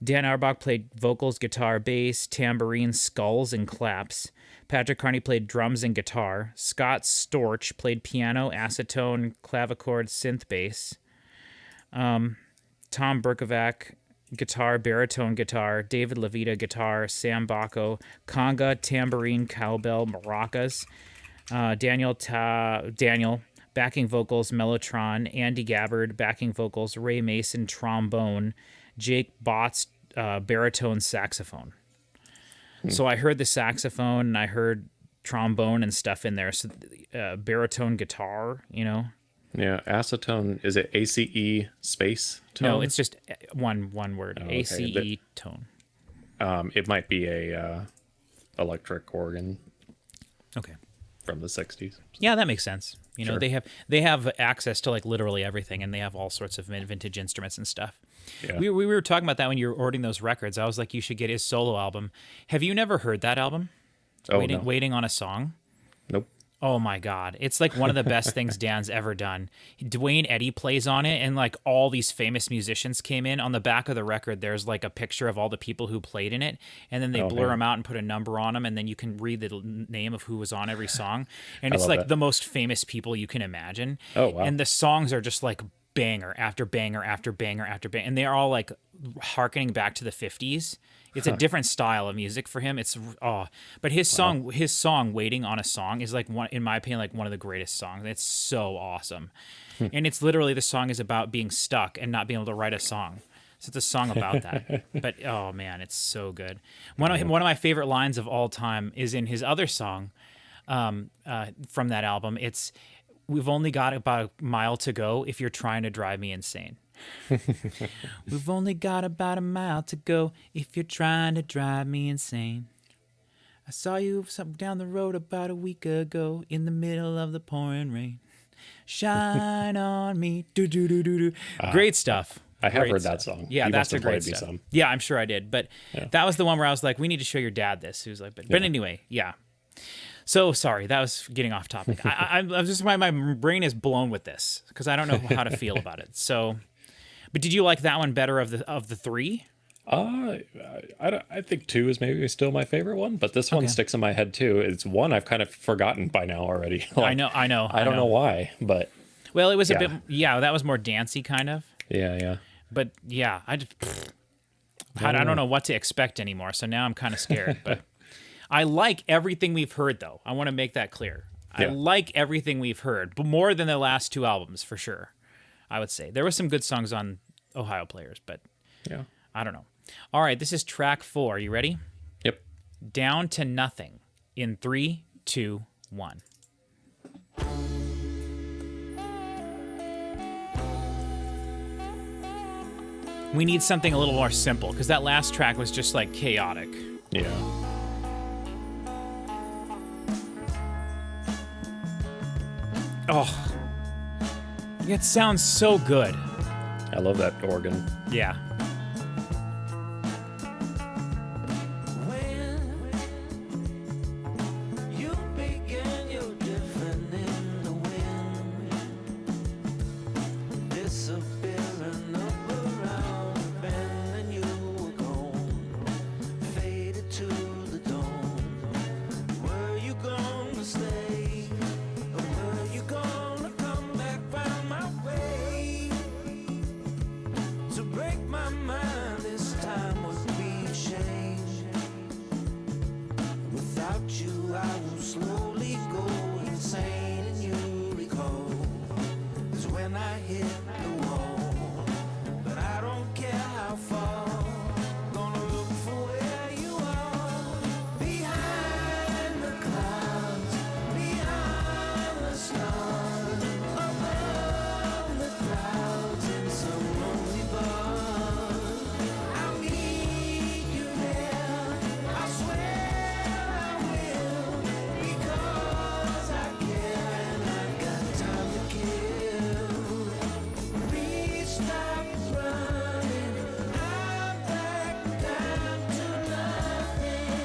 Dan Auerbach played vocals, guitar, bass, tambourine, skulls, and claps. Patrick Carney played drums and guitar. Scott Storch played piano, acetone, clavichord, synth bass. Tom Berkovac, guitar, baritone guitar. David Levita, guitar. Sam Bacco, conga, tambourine, cowbell, maracas. Daniel, backing vocals, mellotron. Andy Gabbard, backing vocals. Ray Mason, trombone. Jake Botts, baritone saxophone. So I heard the saxophone and I heard trombone and stuff in there. So baritone guitar, you know. Yeah, acetone. Is it ACE space tone? No, it's just one word. Oh, okay. ACE tone. It might be a electric organ. Okay. From the 60s. Yeah, that makes sense. You know, they have access to like literally everything, and they have all sorts of vintage instruments and stuff. Yeah. We were talking about that when you were ordering those records. I was like, you should get his solo album. Have you never heard that album? Waiting on a Song? Nope. Oh my God. It's like one of the best things Dan's ever done. Dwayne Eddy plays on it, and like all these famous musicians came in. On the back of the record, there's like a picture of all the people who played in it, and then they blur them out and put a number on them, and then you can read the name of who was on every song. And it's like the most famous people you can imagine. Oh, wow. And the songs are just like banger after banger after banger after banger, and they are all like harkening back to the 50s. It's a different style of music for him. But his song "Waiting on a Song" is like one, in my opinion, like one of the greatest songs. It's so awesome, and it's literally the song is about being stuck and not being able to write a song. So it's a song about that. But oh man, it's so good. One of my favorite lines of all time is in his other song from that album. It's, "We've only got about a mile to go if you're trying to drive me insane." We've only got about a mile to go if you're trying to drive me insane. I saw you down the road about a week ago in the middle of the pouring rain. Shine on me. Do do do do do. Great stuff. I have heard that song. Yeah, that's a great stuff. Yeah, I'm sure I did. But that was the one where I was like, we need to show your dad this. He was like, but anyway, yeah. So sorry, that was getting off topic. I'm just my brain is blown with this because I don't know how to feel about it. So. But did you like that one better of the three? I think 2 is maybe still my favorite one, but this one sticks in my head too. It's one I've kind of forgotten by now already. Like, I know. I don't know why, but well, it was a bit. Yeah, that was more dancey kind of. Yeah. But yeah, I don't know what to expect anymore. So now I'm kind of scared. But I like everything we've heard, though. I want to make that clear. I like everything we've heard, but more than the last 2 albums for sure. I would say there were some good songs on Ohio Players, but I don't know. All right, this is track 4. You ready? Yep. Down to Nothing in 3, 2, 1. We need something a little more simple, because that last track was just like chaotic. Yeah. Oh, it sounds so good. I love that organ. Yeah. When you begin, you're different in the wind, disappearing up around the bend, and you were gone, faded to the dawn. Were you gonna stay, or were you gonna come back round my way? To break my mind this time would be a shame. Without you, I will slowly go insane, and you recall. 'Cause when I hit the wall, but I don't care how far. Gonna look for where you are. Behind the clouds, behind the stars, above the clouds in some lonely bar. I'll meet you there, I swear I will, because I care and I've got time to kill. Please stop running, I'm back down to nothing,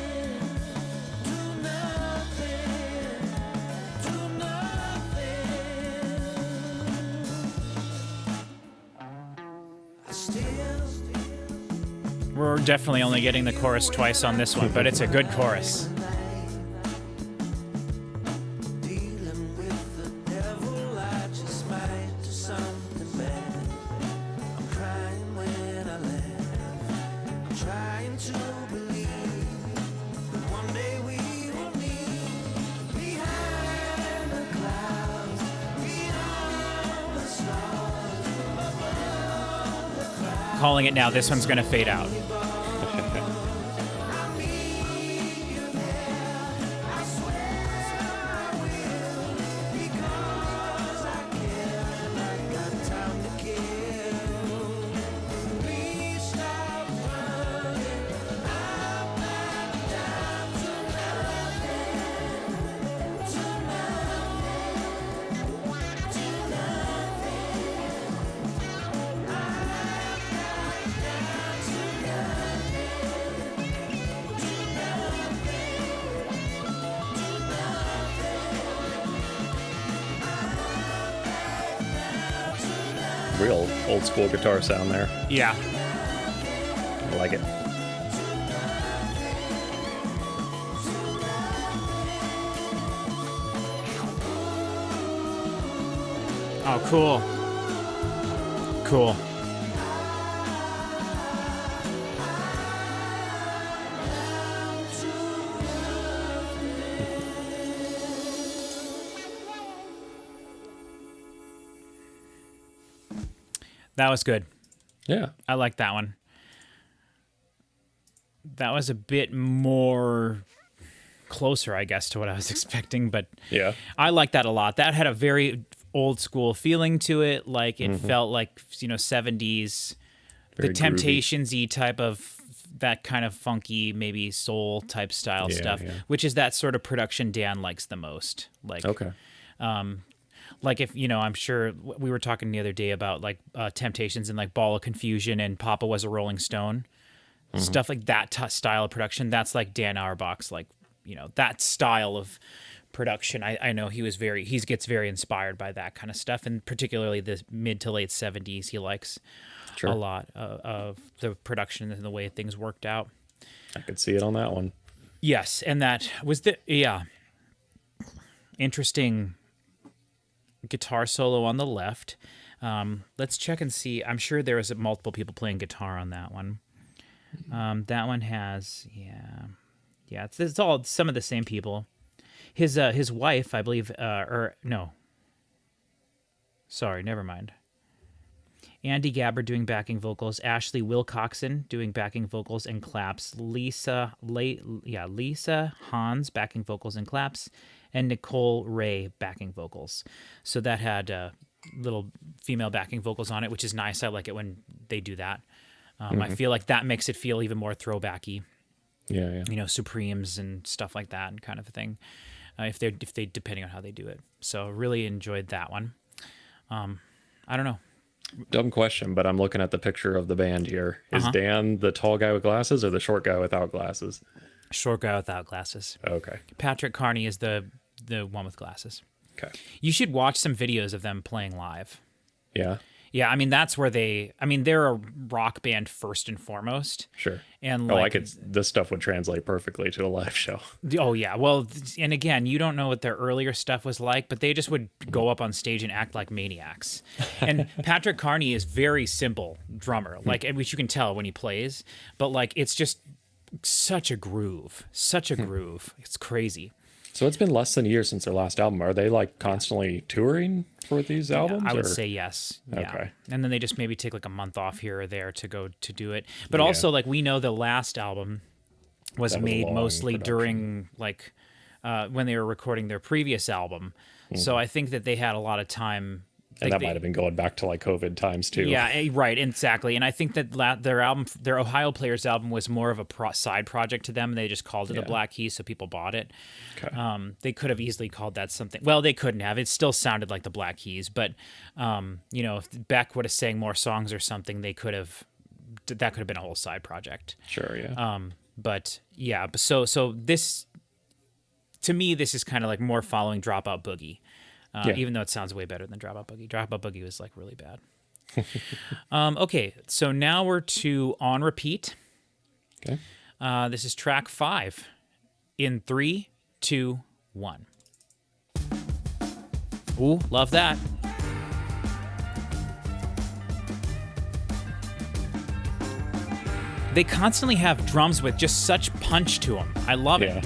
to nothing, to nothing. I still We're definitely only getting the chorus twice on this one, but it's a good chorus. dealing with the devil, I just might do something bad. I'm crying when I laugh, trying to believe that one day we will meet. Behind the clouds, beyond the stars, above the clouds. Calling it now, this one's going to fade out. Real old school guitar sound there. Yeah. I like it. Oh, cool. Cool. That was good. Yeah. I like that one. That was a bit more closer, I guess, to what I was expecting, but Yeah. I like that a lot. That had a very old school feeling to it. Like it felt like, 70s, Very the groovy. Temptations-y type of that kind of funky, maybe soul type style Yeah, stuff, yeah. which is that sort of production Dan likes the most. Like, Okay. like if I'm sure we were talking the other day about like Temptations and like Ball of Confusion and Papa Was a Rolling Stone, stuff like that style of production. That's like Dan Auerbach's, like that style of production. I know he gets very inspired by that kind of stuff, and particularly the mid to late 70s. He likes Sure. a lot of the production and the way things worked out. I could see it on that one. Yes, and that was interesting guitar solo on the left. Let's check and see. I'm sure there was multiple people playing guitar on that one. That one has, it's all some of the same people. His wife, I believe, sorry, never mind. Andy Gabbard doing backing vocals, Ashley Wilcoxon doing backing vocals and claps, Lisa Hans backing vocals and claps, and Nicole Ray backing vocals. So that had little female backing vocals on it, which is nice. I like it when they do that. I feel like that makes it feel even more throwbacky. Yeah. You know, Supremes and stuff like that, and kind of a thing. If they depending on how they do it. So really enjoyed that one. I don't know. Dumb question, but I'm looking at the picture of the band here. Is Dan the tall guy with glasses or the short guy without glasses? Short guy without glasses. Okay. Patrick Carney is the one with glasses. Okay. You should watch some videos of them playing live. Yeah. Yeah, I mean that's where they're a rock band first and foremost. Sure. And this stuff would translate perfectly to a live show. Oh yeah, well, and again, you don't know what their earlier stuff was like, but they just would go up on stage and act like maniacs. And Patrick Carney is very simple drummer, like which you can tell when he plays, but like it's just such a groove. It's crazy. So it's been less than a year since their last album. Are they like constantly touring for these albums? I would say yes. Yeah. Okay. And then they just maybe take like a month off here or there to go to do it. But also, like, we know the last album was made mostly during like when they were recording their previous album. So I think that they had a lot of time. And that might have been going back to like COVID times too. Yeah, right, exactly. And I think that their Ohio Players album was more of a side project to them. They just called it a Black Keys, so people bought it. Okay. They could have easily called that something. Well, they couldn't have. It still sounded like the Black Keys, but you know, if Beck would have sang more songs or something, that could have been a whole side project. Sure. Yeah. But yeah, so this, to me, this is kind of like more following Dropout Boogie. Even though it sounds way better than Dropout Boogie. Dropout Boogie was like really bad. Okay, so now we're to On Repeat. Okay. This is track 5 in 3, 2, 1. Ooh, love that. They constantly have drums with just such punch to them. I love it.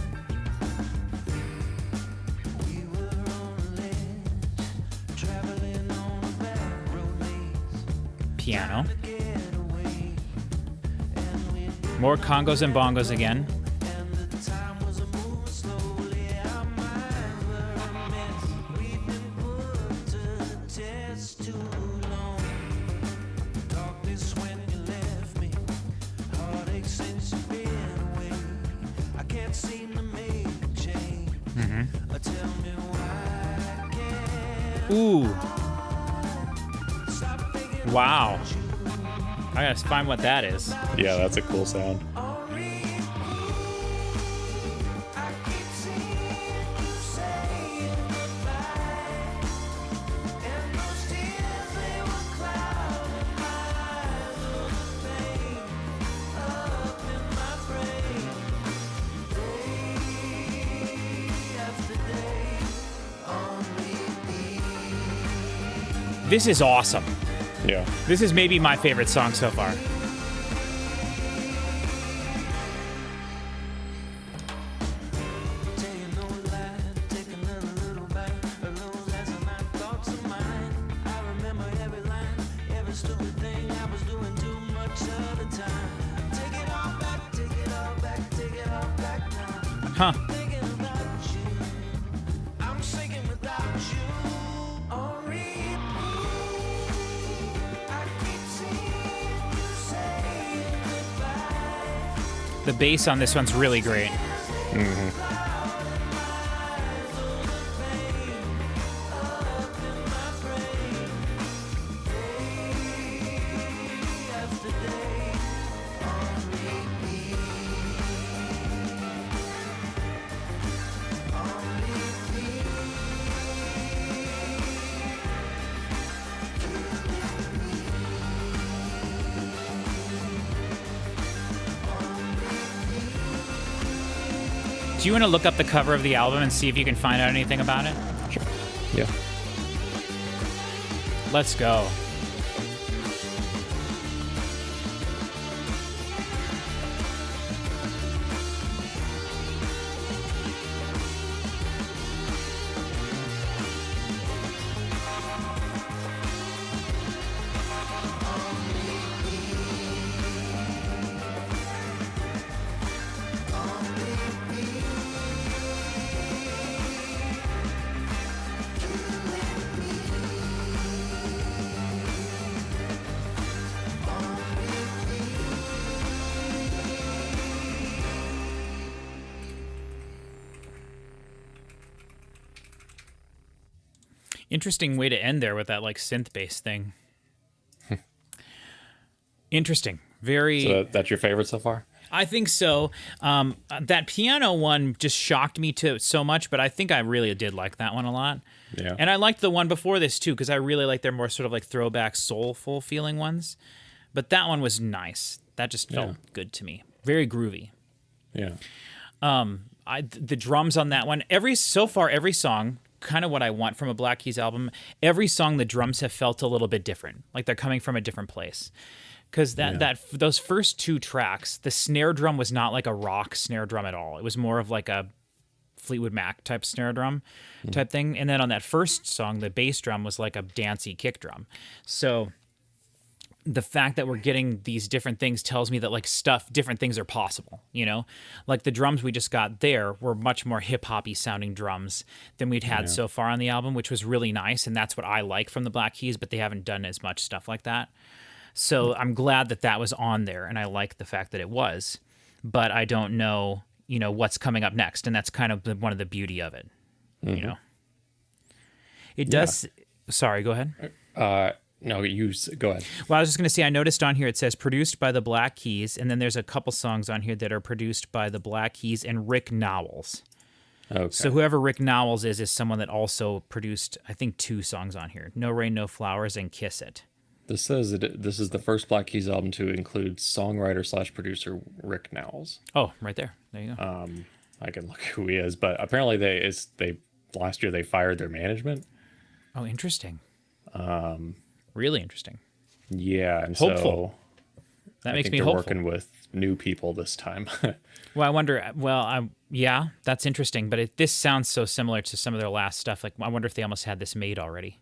Piano. More congos and bongos again. Ooh. Wow. I gotta find what that is. Yeah, that's a cool sound. This is awesome. Yeah. This is maybe my favorite song so far. Huh. The bass on this one's really great. Do you want to look up the cover of the album and see if you can find out anything about it? Sure. Yeah. Let's go. Interesting way to end there with that like synth bass thing. Interesting. Very. So that's your favorite so far? I think so. That piano one just shocked me to so much, but I think I really did like that one a lot. Yeah. And I liked the one before this too, because I really like their more sort of like throwback, soulful feeling ones. But that one was nice. That just felt good to me. Very groovy. Yeah. The drums on that one, every song, kind of what I want from a Black Keys album. Every song, the drums have felt a little bit different, like they're coming from a different place. Because those first 2 tracks, the snare drum was not like a rock snare drum at all. It was more of like a Fleetwood Mac type snare drum type thing. And then on that first song, the bass drum was like a dancey kick drum. So the fact that we're getting these different things tells me that like different things are possible, you know? Like the drums we just got there were much more hip-hoppy sounding drums than we'd had so far on the album, which was really nice. And that's what I like from the Black Keys, but they haven't done as much stuff like that. So I'm glad that was on there, and I like the fact that it was, but I don't know, you know, what's coming up next, and that's kind of one of the beauty of it, you know. It does. Sorry, go ahead. No, go ahead. Well, I was just going to say, I noticed on here it says produced by the Black Keys, and then there's a couple songs on here that are produced by the Black Keys and Rick Nowels. Okay. So whoever Rick Nowels is someone that also produced, I think, 2 songs on here: No Rain, No Flowers, and Kiss It. This says this is the first Black Keys album to include songwriter/producer Rick Nowels. Oh, right there. There you go. I can look who he is, but apparently they last year they fired their management. Oh, interesting. Really interesting. Yeah, and hopeful. So that I makes think me they're hopeful. working with new people this time. Well, I wonder. Well, yeah, that's interesting. But this sounds so similar to some of their last stuff. Like, I wonder if they almost had this made already.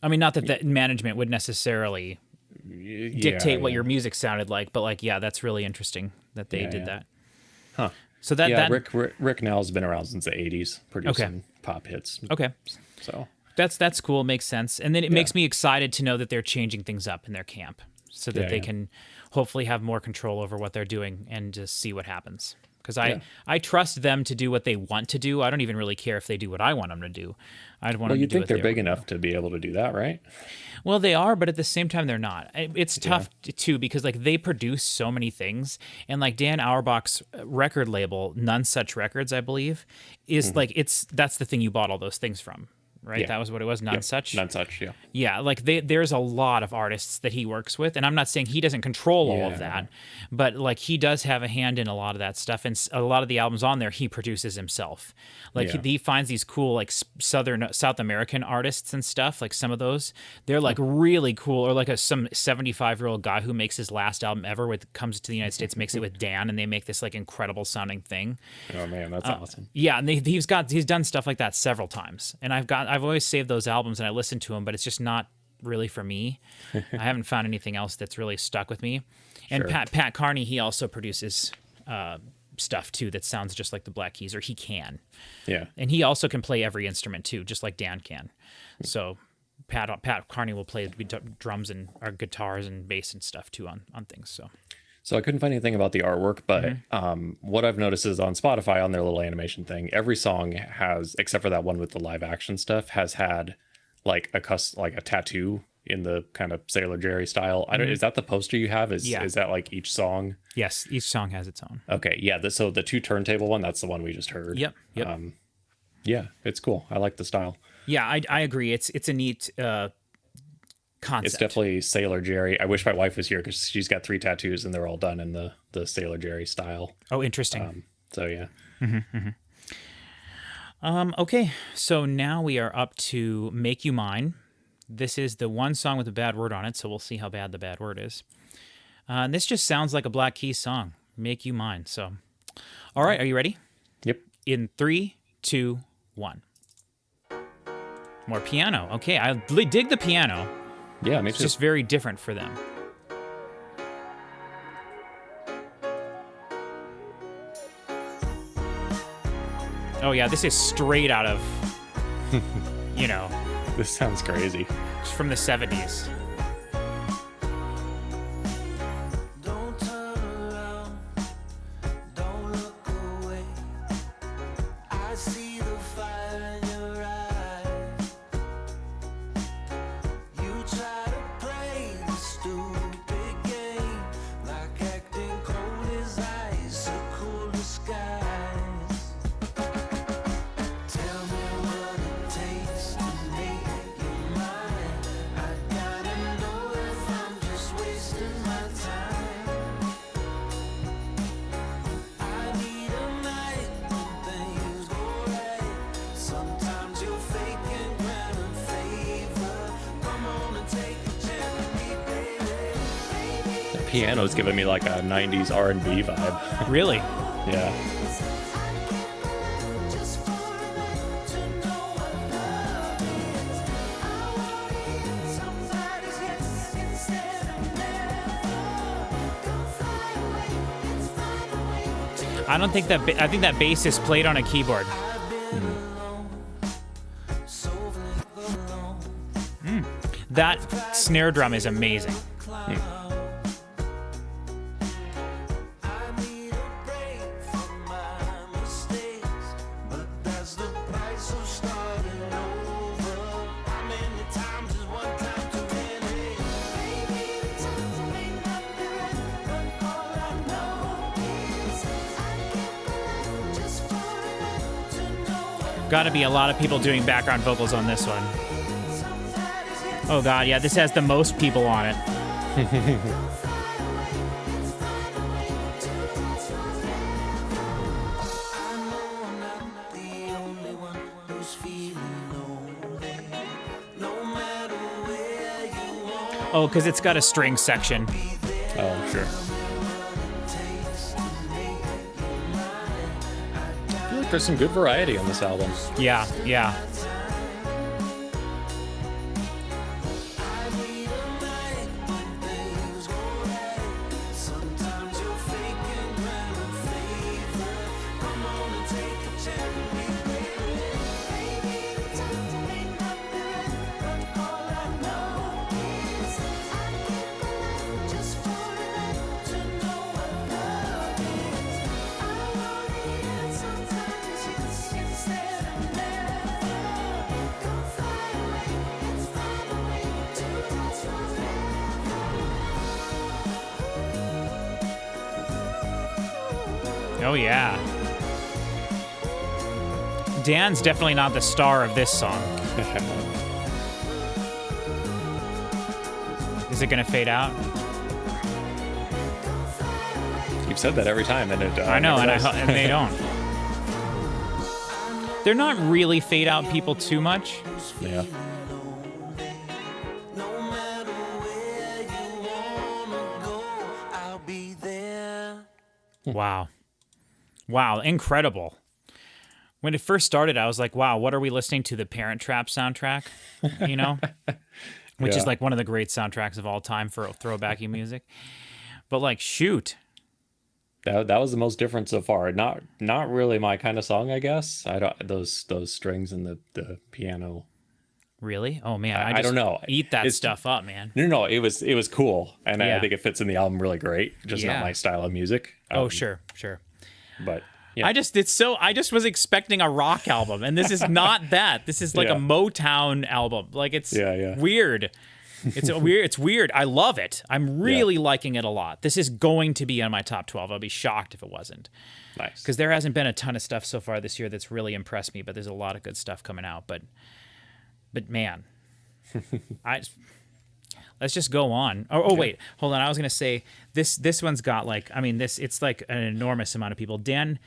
I mean, not that the management would necessarily dictate what your music sounded like, but like, yeah, that's really interesting that they did that. Huh. So that Rick Nowell's been around since the 80s, producing pop hits. Okay. So that's cool. Makes sense. And then it makes me excited to know that they're changing things up in their camp so that they can hopefully have more control over what they're doing and just see what happens. Because I trust them to do what they want to do. I don't even really care if they do what I want them to do. I'd want them to do you'd think what they're big enough to be able to do that, right? Well, they are, but at the same time, they're not. It's tough too because like they produce so many things, and like Dan Auerbach's record label, None Such Records, I believe, is like that's the thing you bought all those things from. Right, that was what it was. None Such. None Such. Yeah. Yeah, like there's a lot of artists that he works with, and I'm not saying he doesn't control all of that, but like he does have a hand in a lot of that stuff, and a lot of the albums on there he produces himself. Like he finds these cool like South American artists and stuff. Like some of those, they're like really cool, or like some 75-year-old guy who makes his last album ever comes to the United States, makes it with Dan, and they make this like incredible sounding thing. Oh man, that's awesome. Yeah, and he's done stuff like that several times, and I've always saved those albums and I listen to them, but it's just not really for me. I haven't found anything else that's really stuck with me. And Pat Carney, he also produces stuff too that sounds just like the Black Keys, or he can. Yeah. And he also can play every instrument too, just like Dan can. So Pat Carney will play drums and or guitars and bass and stuff too on things. So I couldn't find anything about the artwork, but what I've noticed is on Spotify, on their little animation thing, every song has, except for that one with the live action stuff, has had like a tattoo in the kind of Sailor Jerry style. I don't. Is that the poster you have? Is that like each song? Yes, each song has its own. Okay, yeah. So the 2 turntable one, that's the one we just heard. Yep. Yeah, it's cool. I like the style. Yeah, I agree. It's a neat concept. It's definitely Sailor Jerry. I wish my wife was here because she's got 3 tattoos and they're all done in the Sailor Jerry style. Oh, interesting. So yeah. Okay, so now we are up to Make You Mine. This is the one song with a bad word on it, so we'll see how bad the bad word is. And this just sounds like a Black Keys song, Make You Mine. So, all right, are you ready? Yep. In 3, 2, 1. More piano. Okay, I dig the piano. Yeah, it's just very different for them. Oh yeah, this is straight out of, This sounds crazy. It's from the 70s. Don't turn around, don't look away. I see the fire in your eyes. piano's giving me like a 90s R&B vibe. Really? Yeah. I don't think that. I think that bass is played on a keyboard. That snare drum is amazing. Got to be a lot of people doing background vocals on this one. Oh god, yeah, this has the most people on it. Oh, because it's got a string section. Oh, sure. I feel like there's some good variety on this album. Yeah, yeah. Oh, yeah. Dan's definitely not the star of this song. Is it going to fade out? You've said that every time, and it. I know, never and, does. and they don't. They're not really fade out people too much. Yeah. Wow. Wow, incredible. When it first started, I was like, wow, what are we listening to? The Parent Trap soundtrack, you know? Which is Yeah. like one of the great soundtracks of all time for throwbacky music. But like, shoot. That was the most different so far. Not really my kind of song, I guess. I don't those strings and the piano. Really? Oh, man. I just don't know. Eat that It's- stuff up, man. No, it was cool, and Yeah. I think it fits in the album really great. Just Yeah. not my style of music. Oh, sure. But yeah. I just was expecting a rock album, and this is not that. This is like a Yeah. Motown album. Like it's Yeah. weird. It's weird. I love it. I'm really liking it a lot. This is going to be on my top 12. I'll be shocked if it wasn't. Nice. Because there hasn't been a ton of stuff so far this year that's really impressed me, but there's a lot of good stuff coming out. But man, let's just go on. Oh, wait, hold on. I was gonna say this one's got like, I mean, it's like an enormous amount of people. Dan,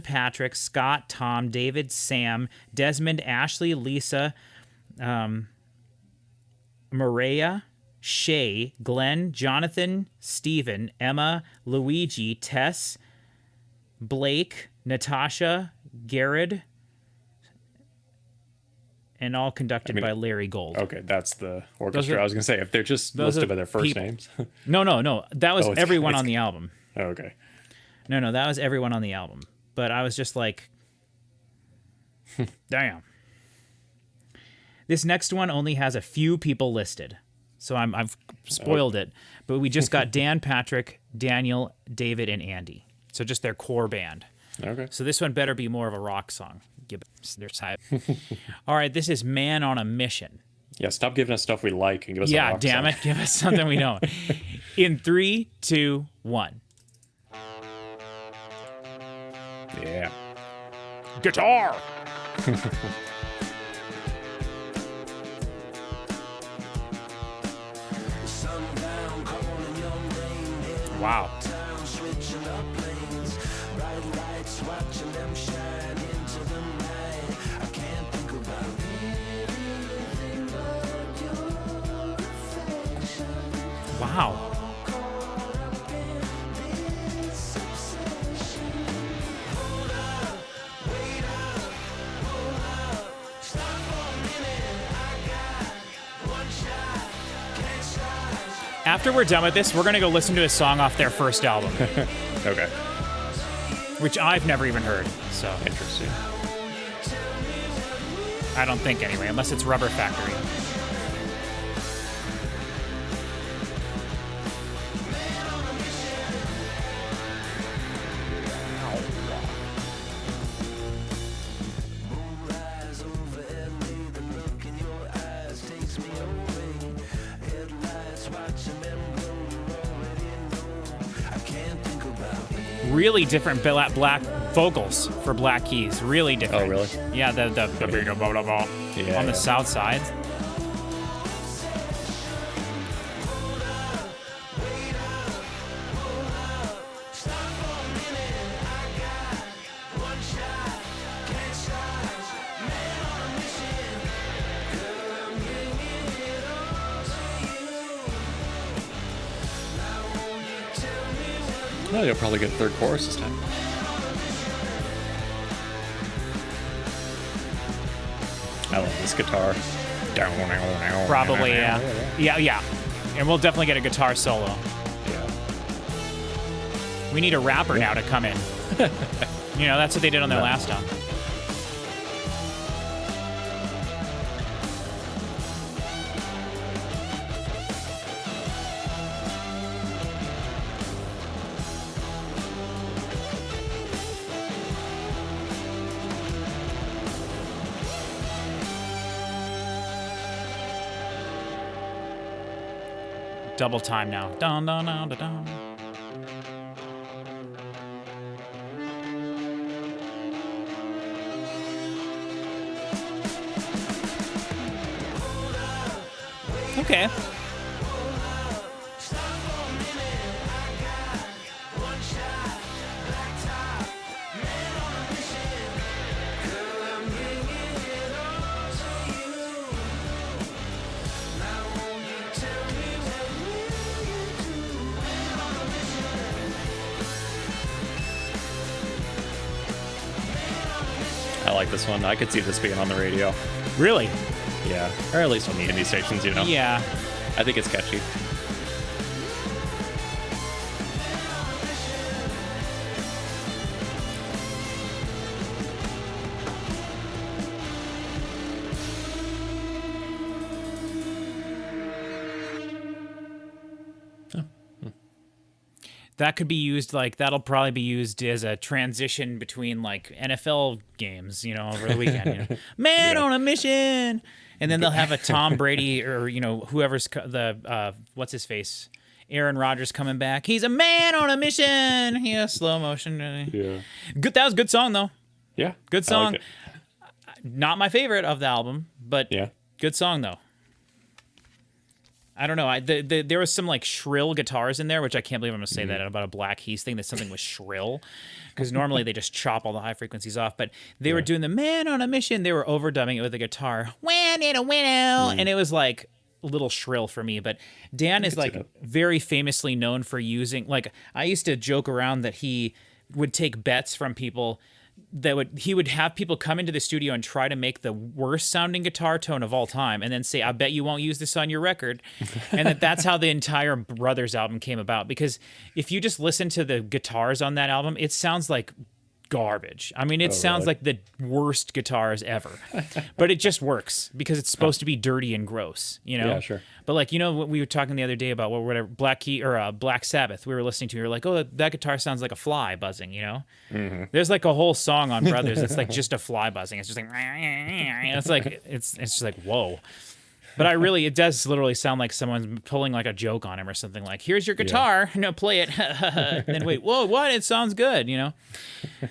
Patrick, Scott, Tom, David, Sam, Desmond, Ashley, Lisa, Maria, Shay, Glenn, Jonathan, Stephen, Emma, Luigi, Tess, Blake, Natasha, Garrett, and all conducted by Larry Gold. Okay, that's the orchestra. are- I was gonna say if they're just those listed are by their first people. names. No. That was Oh, everyone on the album. Oh, okay. No, that was everyone on the album. But I was just like, damn. This next one only has a few people listed. So I've spoiled it. But we just got Dan, Patrick, Daniel, David, and Andy. So just their core band. Okay. So this one better be more of a rock song. Give it their side. All right, this is Man on a Mission. Yeah, stop giving us stuff we like and give us a Yeah, rock damn song. it. Give us something we know. In 3, 2, 1. Yeah. Guitar! Wow. Wow. After we're done with this, we're going to go listen to a song off their first album, Okay. which I've never even heard. So Interesting. I don't think anyway, unless it's Rubber Factory. Really different black vocals for Black Keys. Really different. Oh, really? Yeah, the Yeah, on the yeah. south side. No, you'll probably get a third chorus this time. I love this guitar. Probably, yeah. And we'll definitely get a guitar solo. Yeah. We need a rapper now to come in. You know, that's what they did on their last album. Double time now. Dun, dun, dun, dun, dun. Okay. I like this one. I could see this being on the radio. Really? Yeah. Or at least on the indie stations, you know? Yeah. I think it's catchy. That could be used, like, that'll probably be used as a transition between, like, NFL games, you know, over the weekend. You know? Man on a mission! And then they'll have a Tom Brady or, you know, whoever's what's his face? Aaron Rodgers coming back. He's a man on a mission! Yeah, slow motion. Yeah. Good. That was a good song, though. Yeah. Good I song. liked Not my favorite of the album, but it. Yeah. good song, though. I don't know. There was some like shrill guitars in there, which I can't believe I'm going to say that about a Black Keys thing. That something was shrill, because normally they just chop all the high frequencies off. But they were doing the man on a mission. They were overdubbing it with a guitar, win in a winnow, and it was like a little shrill for me. But Dan is like very famously known for using. Like I used to joke around that he would take bets from people. He would have people come into the studio and try to make the worst sounding guitar tone of all time and then say, I bet you won't use this on your record. And that's how the entire Brothers album came about. Because if you just listen to the guitars on that album, it sounds like garbage. I mean, it sounds like the worst guitars ever. But it just works because it's supposed to be dirty and gross, you know? Yeah, sure. But like, you know what we were talking the other day about, whatever Black Sabbath we were listening to, you're like, oh, that guitar sounds like a fly buzzing, you know? Mm-hmm. There's like a whole song on Brothers that's like just a fly buzzing. It's just like it's like it's just like whoa. But it does literally sound like someone's pulling like a joke on him or something, like, here's your guitar, no, play it. And then wait, whoa, what? It sounds good, you know?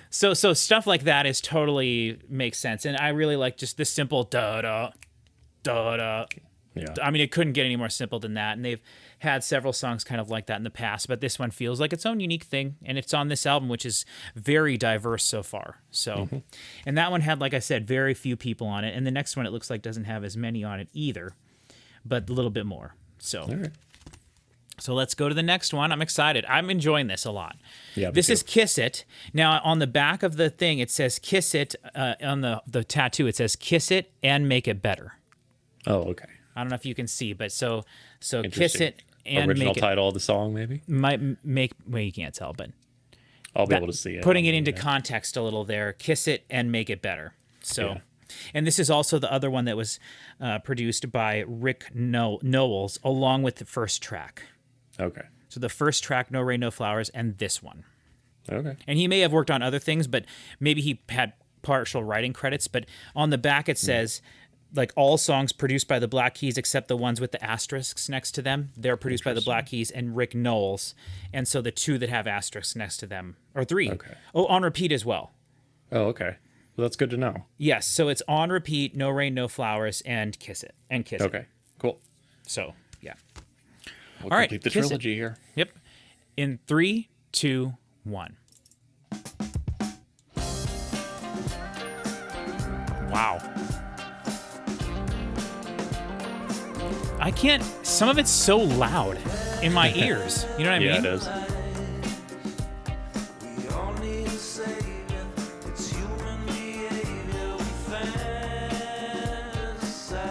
So stuff like that is totally makes sense. And I really like just this simple da-da, da-da. Yeah. I mean, it couldn't get any more simple than that. And they've had several songs kind of like that in the past, but this one feels like its own unique thing. And it's on this album, which is very diverse so far. So, and that one had, like I said, very few people on it. And the next one, it looks like doesn't have as many on it either, but a little bit more. So, All right. So let's go to the next one. I'm excited. I'm enjoying this a lot. Yeah, this is Kiss It. Now, on the back of the thing, it says Kiss It. On the tattoo, it says Kiss It and Make It Better. Oh, okay. I don't know if you can see, but so Kiss It and original make it, title of the song, maybe. might make, well, you can't tell, but I'll be able to see it. putting it into context a little there. Kiss It and Make It Better. So, Yeah. and this is also the other one that was produced by Rick Nowels along with the first track. Okay. So the first track, No Rain, No Flowers, and this one. Okay. And he may have worked on other things, but maybe he had partial writing credits. But on the back it says, like, all songs produced by the Black Keys except the ones with the asterisks next to them. They're produced by the Black Keys and Rick Nowels. And so the two that have asterisks next to them, or three. Okay. Oh, on repeat as well. Oh, okay. Well, that's good to know. Yes, so it's on repeat, No Rain, No Flowers, and Kiss It. And Kiss It. Okay. Cool. So, yeah. We'll All right, complete the Kiss It. trilogy here. Yep. In 3, 2, 1. Wow. I can't. Some of it's so loud in my ears. You know what I Yeah, mean? it is. We all need a savior. It's human behavior. We fantasize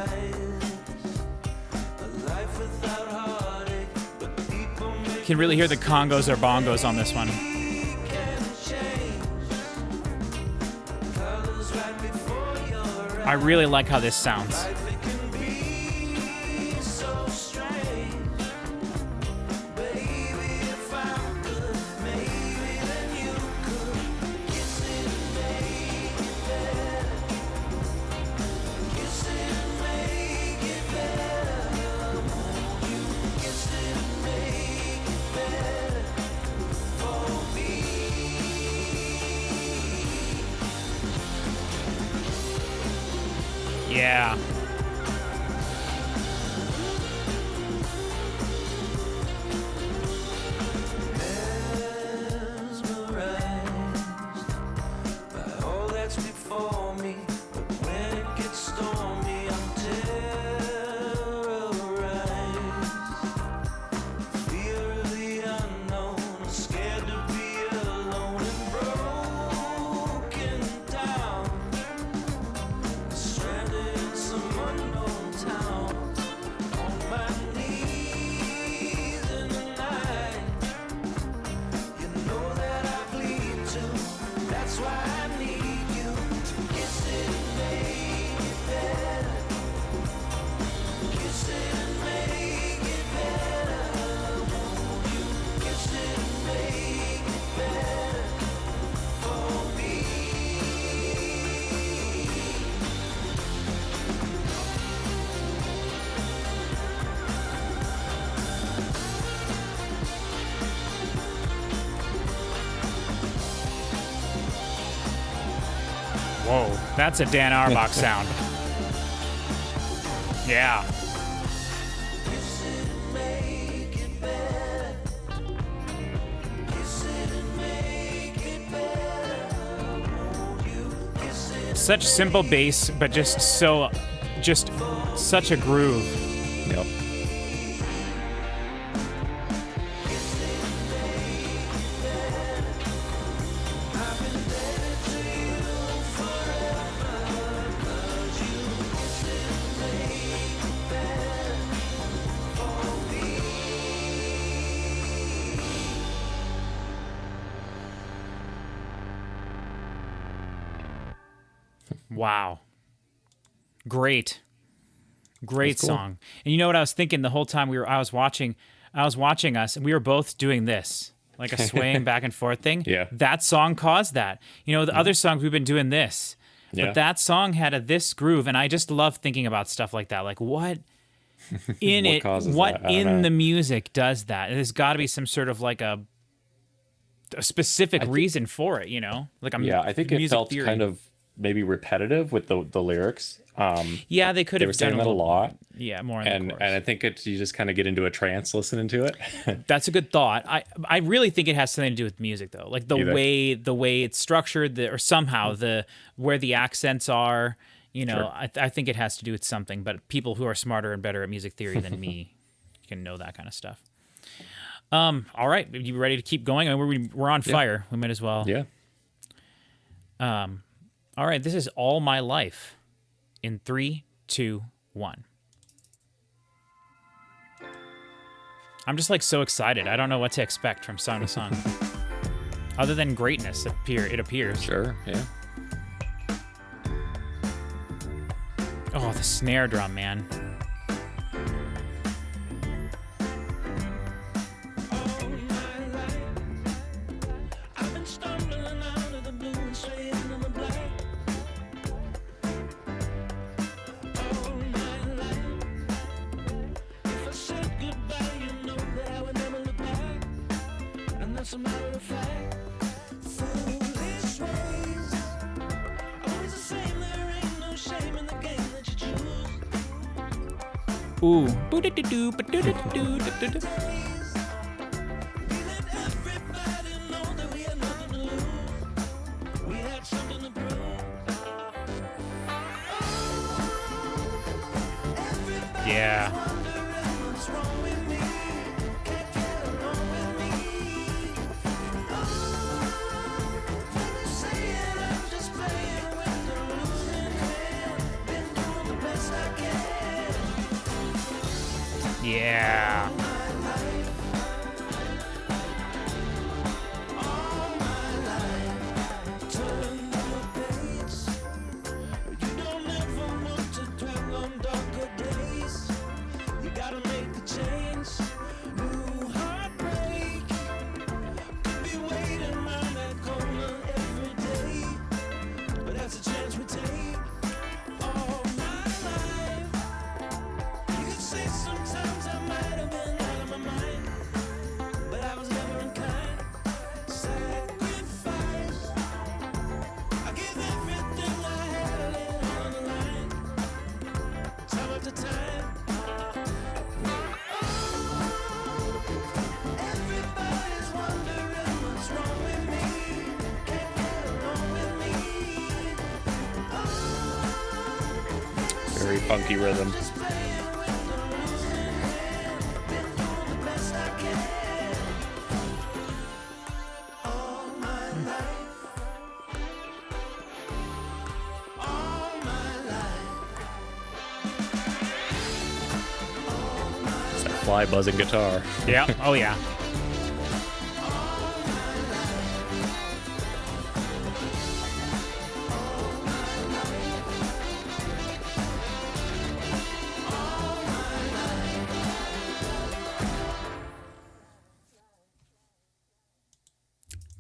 a life without heartache, but people make You can really hear the congos or bongos on this one. colors right before your eyes. I really like how this sounds. It can be so strange, baby. If I could, maybe then you could kiss it and make it better. Kiss it and make it better. Won't you kiss it and make it better for me? Yeah. Mesmerized by all that's before me, but when it gets stormy, I'm terrorized. Fear of the unknown, scared to be alone and broken down. Stranded in some unknown town, on my knees in the night. You know that I bleed too. That's why I need you to kiss it and make it better. Kiss it and make it better. Won't you kiss it and make it better for me? Whoa. That's a Dan Auerbach sound. Yeah. Kiss it and make it better. Kiss it and make it better. Won't you kiss it? Such simple bass, but just such a groove. Yep. Wow. Great. Great That's cool. song. And you know what I was thinking the whole time I was watching us, and we were both doing this, like a swaying back and forth thing. Yeah. That song caused that. You know, the other songs we've been doing this. Yeah. But that song had this groove, and I just love thinking about stuff like that. Like what in What it, causes what that? I don't in know. the music does that? There's got to be some sort of like a specific reason for it, you know? Like Yeah, I think it music felt theory. kind of maybe repetitive with the lyrics. Yeah, they could They have were saying done that a lot. Yeah, more in And the chorus. I think you just kind of get into a trance listening to it. That's a good thought. I really think it has something to do with music though, like the You think? way it's structured, or somehow the where the accents are. You know, Sure. I think it has to do with something. But people who are smarter and better at music theory than me can know that kind of stuff. All right, you ready to keep going? I mean, we're on fire. We might as well. Yeah. All right, this is All My Life. In 3, 2, 1. I'm just like so excited. I don't know what to expect from song to song. Other than greatness, it appears. Sure, yeah. Oh, the snare drum, man. I've been stumbling out of the blue and straight into the black. All my life. If I said goodbye, you know that I would never look back. And that's a matter of fact. Foolish ways. Always the same, there ain't no shame in the game that you choose. Ooh. Boo-doo-doo-doo, ba-doo-doo-doo-doo-doo-doo. We let everybody know that we had nothing to lose. We had something to prove. Everybody Yeah. wondering what's wrong with me. Can't get along with me. When you say it, I'm just playing with the losing hand. Been doing the best I can. Yeah. Turn the page. You don't ever want to dwell on darker days. You gotta make a change. New heartbreak. Could be waiting around that corner every day. But that's a chance we take. All my life. You could say sometimes I might have been out of my mind. But I was never unkind. Sacrifice. I gave everything I had, I laid it on the line. Time after time. Everybody's wondering what's wrong with me. Can't get along with me. Very funky rhythm. Just playing with the losing hand. Been doing the best I can. All my life. All my life. It's that fly buzzing guitar. Yeah. Oh, yeah.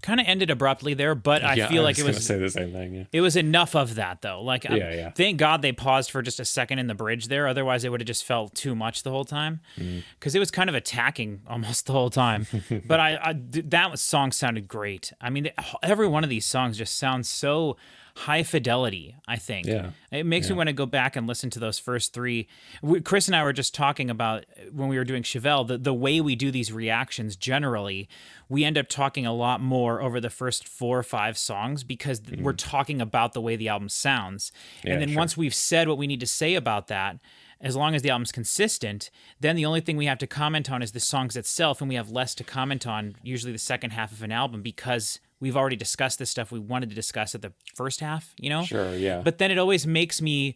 Kind of ended abruptly there, but I feel like it gonna was say the same thing. Yeah. it was enough of that though. Like, Yeah. thank God they paused for just a second in the bridge there. Otherwise, it would have just felt too much the whole time because it was kind of attacking almost the whole time. But that song sounded great. I mean, every one of these songs just sounds so high fidelity, I think. Yeah. It makes me want to go back and listen to those first three. Chris and I were just talking about when we were doing Chevelle, the way we do these reactions generally, we end up talking a lot more over the first 4 or 5 songs because we're talking about the way the album sounds. Yeah, And then sure. once we've said what we need to say about that, as long as the album's consistent, then the only thing we have to comment on is the songs itself, and we have less to comment on, usually the second half of an album, because we've already discussed this stuff we wanted to discuss at the first half, you know? Sure, yeah. But then it always makes me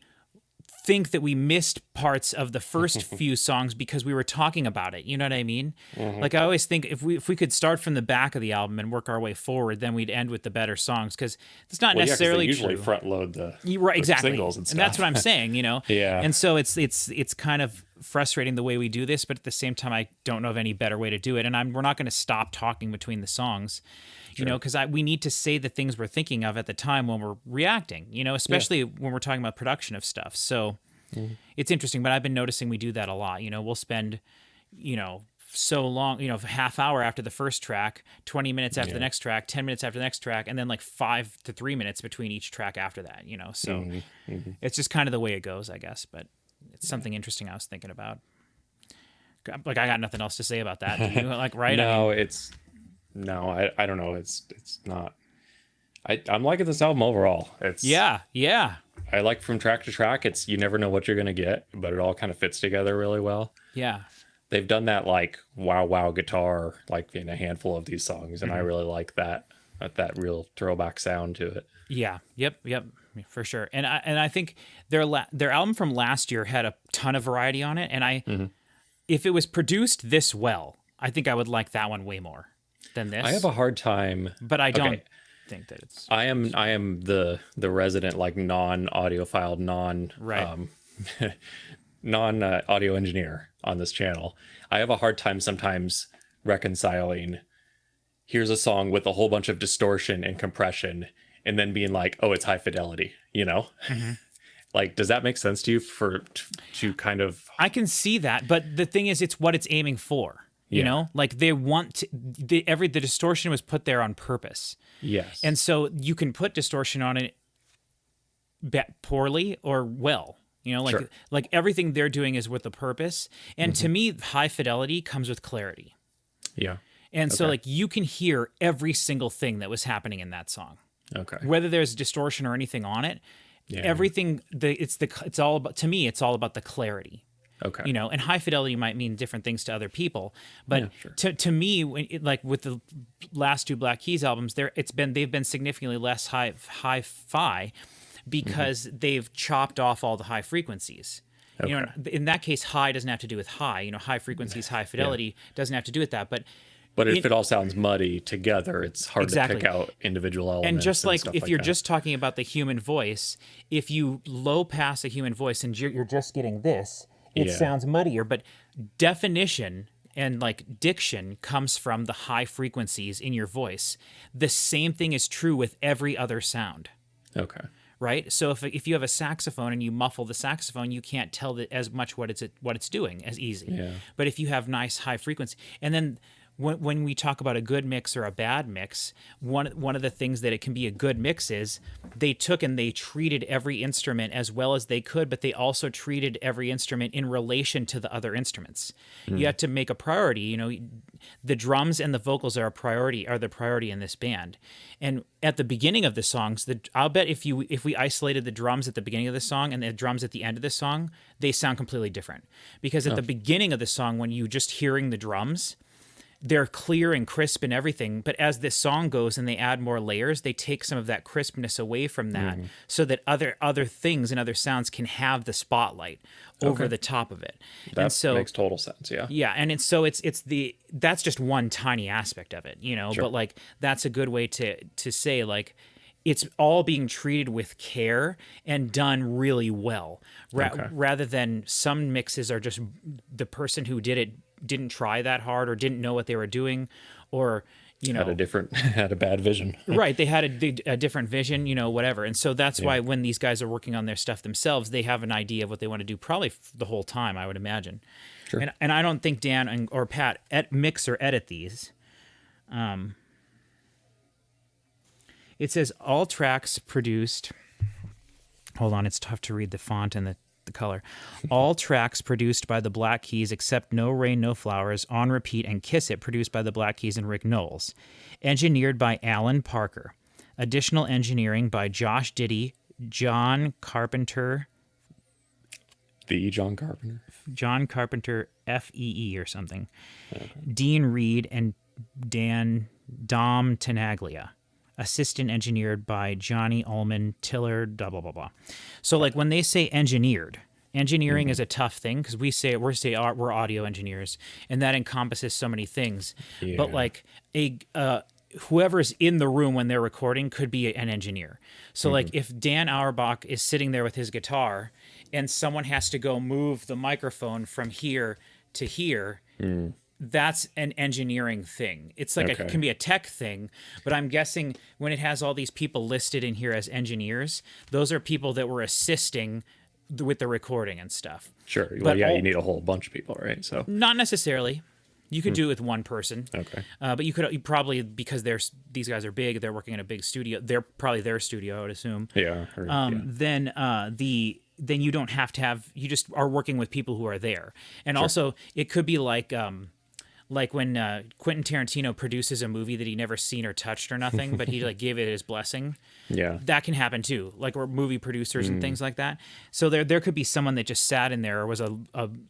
think that we missed parts of the first few songs because we were talking about it. You know what I mean? Like I always think if we could start from the back of the album and work our way forward, then we'd end with the better songs because it's not Well, yeah, 'cause necessarily they usually true. front load the, Right, the exactly. singles and stuff. that's what I'm saying, you know? Yeah. And so it's kind of frustrating the way we do this, but at the same time, I don't know of any better way to do it. And we're not going to stop talking between the songs, you know, because we need to say the things we're thinking of at the time when we're reacting, you know, especially when we're talking about production of stuff. So it's interesting, but I've been noticing we do that a lot. You know, we'll spend, you know, so long, you know, a half hour after the first track, 20 minutes after the next track, 10 minutes after the next track, and then like 5 to 3 minutes between each track after that, you know. So it's just kind of the way it goes, I guess. But it's something interesting I was thinking about. Like, I got nothing else to say about that. Do you? Like, right? No, I don't know. It's not. I'm liking this album overall. It's Yeah. I like from track to track. It's you never know what you're gonna get, but it all kind of fits together really well. Yeah. They've done that like wow guitar like in a handful of these songs, and I really like that real throwback sound to it. Yeah. Yep. For sure. And I think their album from last year had a ton of variety on it, and if it was produced this well, I think I would like that one way more than this. I have a hard time, but I don't think that it's. I am the resident like non-audiophile, Right. non audio engineer on this channel. I have a hard time sometimes reconciling. Here's a song with a whole bunch of distortion and compression, and then being like, "Oh, it's high fidelity," you know. Like, does that make sense to you? To kind of, I can see that, but the thing is, it's what it's aiming for. You Yeah. know, like they want to, the distortion was put there on purpose. yes, And so you can put distortion on it poorly or well. You know, like Sure. like everything they're doing is with a purpose. And to me, high fidelity comes with clarity. yeah, And so Okay. like you can hear every single thing that was happening in that song. okay, Whether there's distortion or anything on it, Yeah. everything it's all about, to me it's all about the clarity. okay, You know, and high fidelity might mean different things to other people, but Yeah, sure. to me, like with the last two Black Keys albums, they've been significantly less hi-fi because they've chopped off all the high frequencies. You know, in that case, high doesn't have to do with high. You know, high frequencies, high fidelity doesn't have to do with that. But But if it all sounds muddy together, it's hard Exactly. to pick out individual elements. and just like stuff if you're that. just talking about the human voice, if you low pass a human voice and you're just getting this, it Yeah. sounds muddier. But definition and like diction comes from the high frequencies in your voice. The same thing is true with every other sound, Okay. right? So if you have a saxophone and you muffle the saxophone, you can't tell as much what it's doing as easy. Yeah. But if you have nice high frequency, and then when we talk about a good mix or a bad mix, one of the things that it can be a good mix is they took and they treated every instrument as well as they could, but they also treated every instrument in relation to the other instruments. You have to make a priority. You know, the drums and the vocals are the priority in this band. And at the beginning of the songs, I'll bet if we isolated the drums at the beginning of the song and the drums at the end of the song, they sound completely different. Because at the beginning of the song, when you just hearing the drums, they're clear and crisp and everything, but as this song goes and they add more layers, they take some of that crispness away from that so that other things and other sounds can have the spotlight over the top of it. That and so makes total sense. Yeah. yeah, and that's just one tiny aspect of it, you know, but like that's a good way to say like it's all being treated with care and done really well rather than some mixes are just the person who did it didn't try that hard or didn't know what they were doing, or you know Had a bad vision. right, they had a different vision, you know, whatever. And so that's why when these guys are working on their stuff themselves, they have an idea of what they want to do probably the whole time, I would imagine. Sure. And I don't think Dan or Pat mix or edit these. It says all tracks produced. Hold on, it's tough to read the font and the color. All tracks produced by the Black Keys except No Rain, No Flowers, On Repeat, and Kiss It produced by the Black Keys and Rick Knowles. Engineered by Alan Parker. Additional engineering by Josh Diddy, John Carpenter, John Carpenter. FEE or something, Dean Reed, and Dom Tenaglia. Assistant engineered by Johnny Ullman, Tiller, blah, blah, blah, blah. So like when they say engineering is a tough thing because we're audio engineers and that encompasses so many things. Yeah. But like whoever's in the room when they're recording could be an engineer. So like if Dan Auerbach is sitting there with his guitar and someone has to go move the microphone from here to here, that's an engineering thing. It's like it can be a tech thing, but I'm guessing when it has all these people listed in here as engineers, those are people that were assisting with the recording and stuff. Sure. But Well, yeah, you need a whole bunch of people, right? So Not necessarily. You could do it with one person. Okay. But you probably, because these guys are big, they're working in a big studio. They're probably their studio, I would assume. yeah. Then you don't have to have, you just are working with people who are there. And also it could be like when Quentin Tarantino produces a movie that he never seen or touched or nothing, but he like gave it his blessing. Yeah. That can happen too. Like we're movie producers and things like that. So there could be someone that just sat in there or was a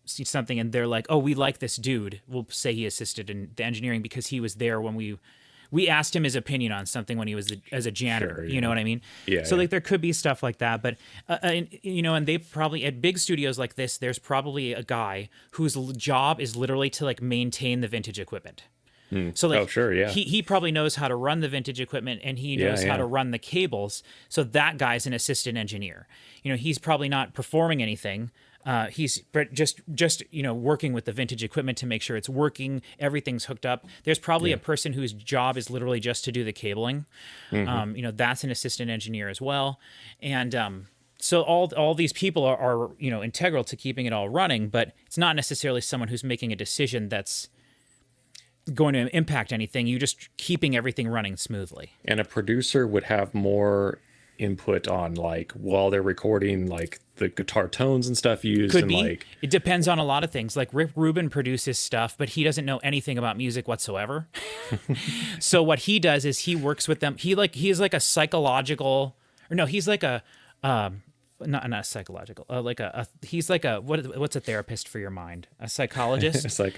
something and they're like, oh, we like this dude. We'll say he assisted in the engineering because he was there when we asked him his opinion on something when he was as a janitor. Sure, You know what I mean? Yeah, So yeah. like there could be stuff like that, but and they probably at big studios like this, there's probably a guy whose job is literally to like maintain the vintage equipment. So like, Oh, sure, yeah. he probably knows how to run the vintage equipment and he knows how yeah. to run the cables. So that guy's an assistant engineer. He's probably not performing anything. He's just working with the vintage equipment to make sure it's working, everything's hooked up. There's probably a person whose job is literally just to do the cabling. That's an assistant engineer as well. And so all these people are integral to keeping it all running, but it's not necessarily someone who's making a decision that's going to impact anything. You're just keeping everything running smoothly. And a producer would have more input on like while they're recording, like the guitar tones and stuff used. Could and be. Like It depends on a lot of things. Like Rick Rubin produces stuff, but he doesn't know anything about music whatsoever. So what he does is he works with them. He's like a psychological, or no, he's like a not psychological. He's like a what's a therapist for your mind? A psychologist. he's like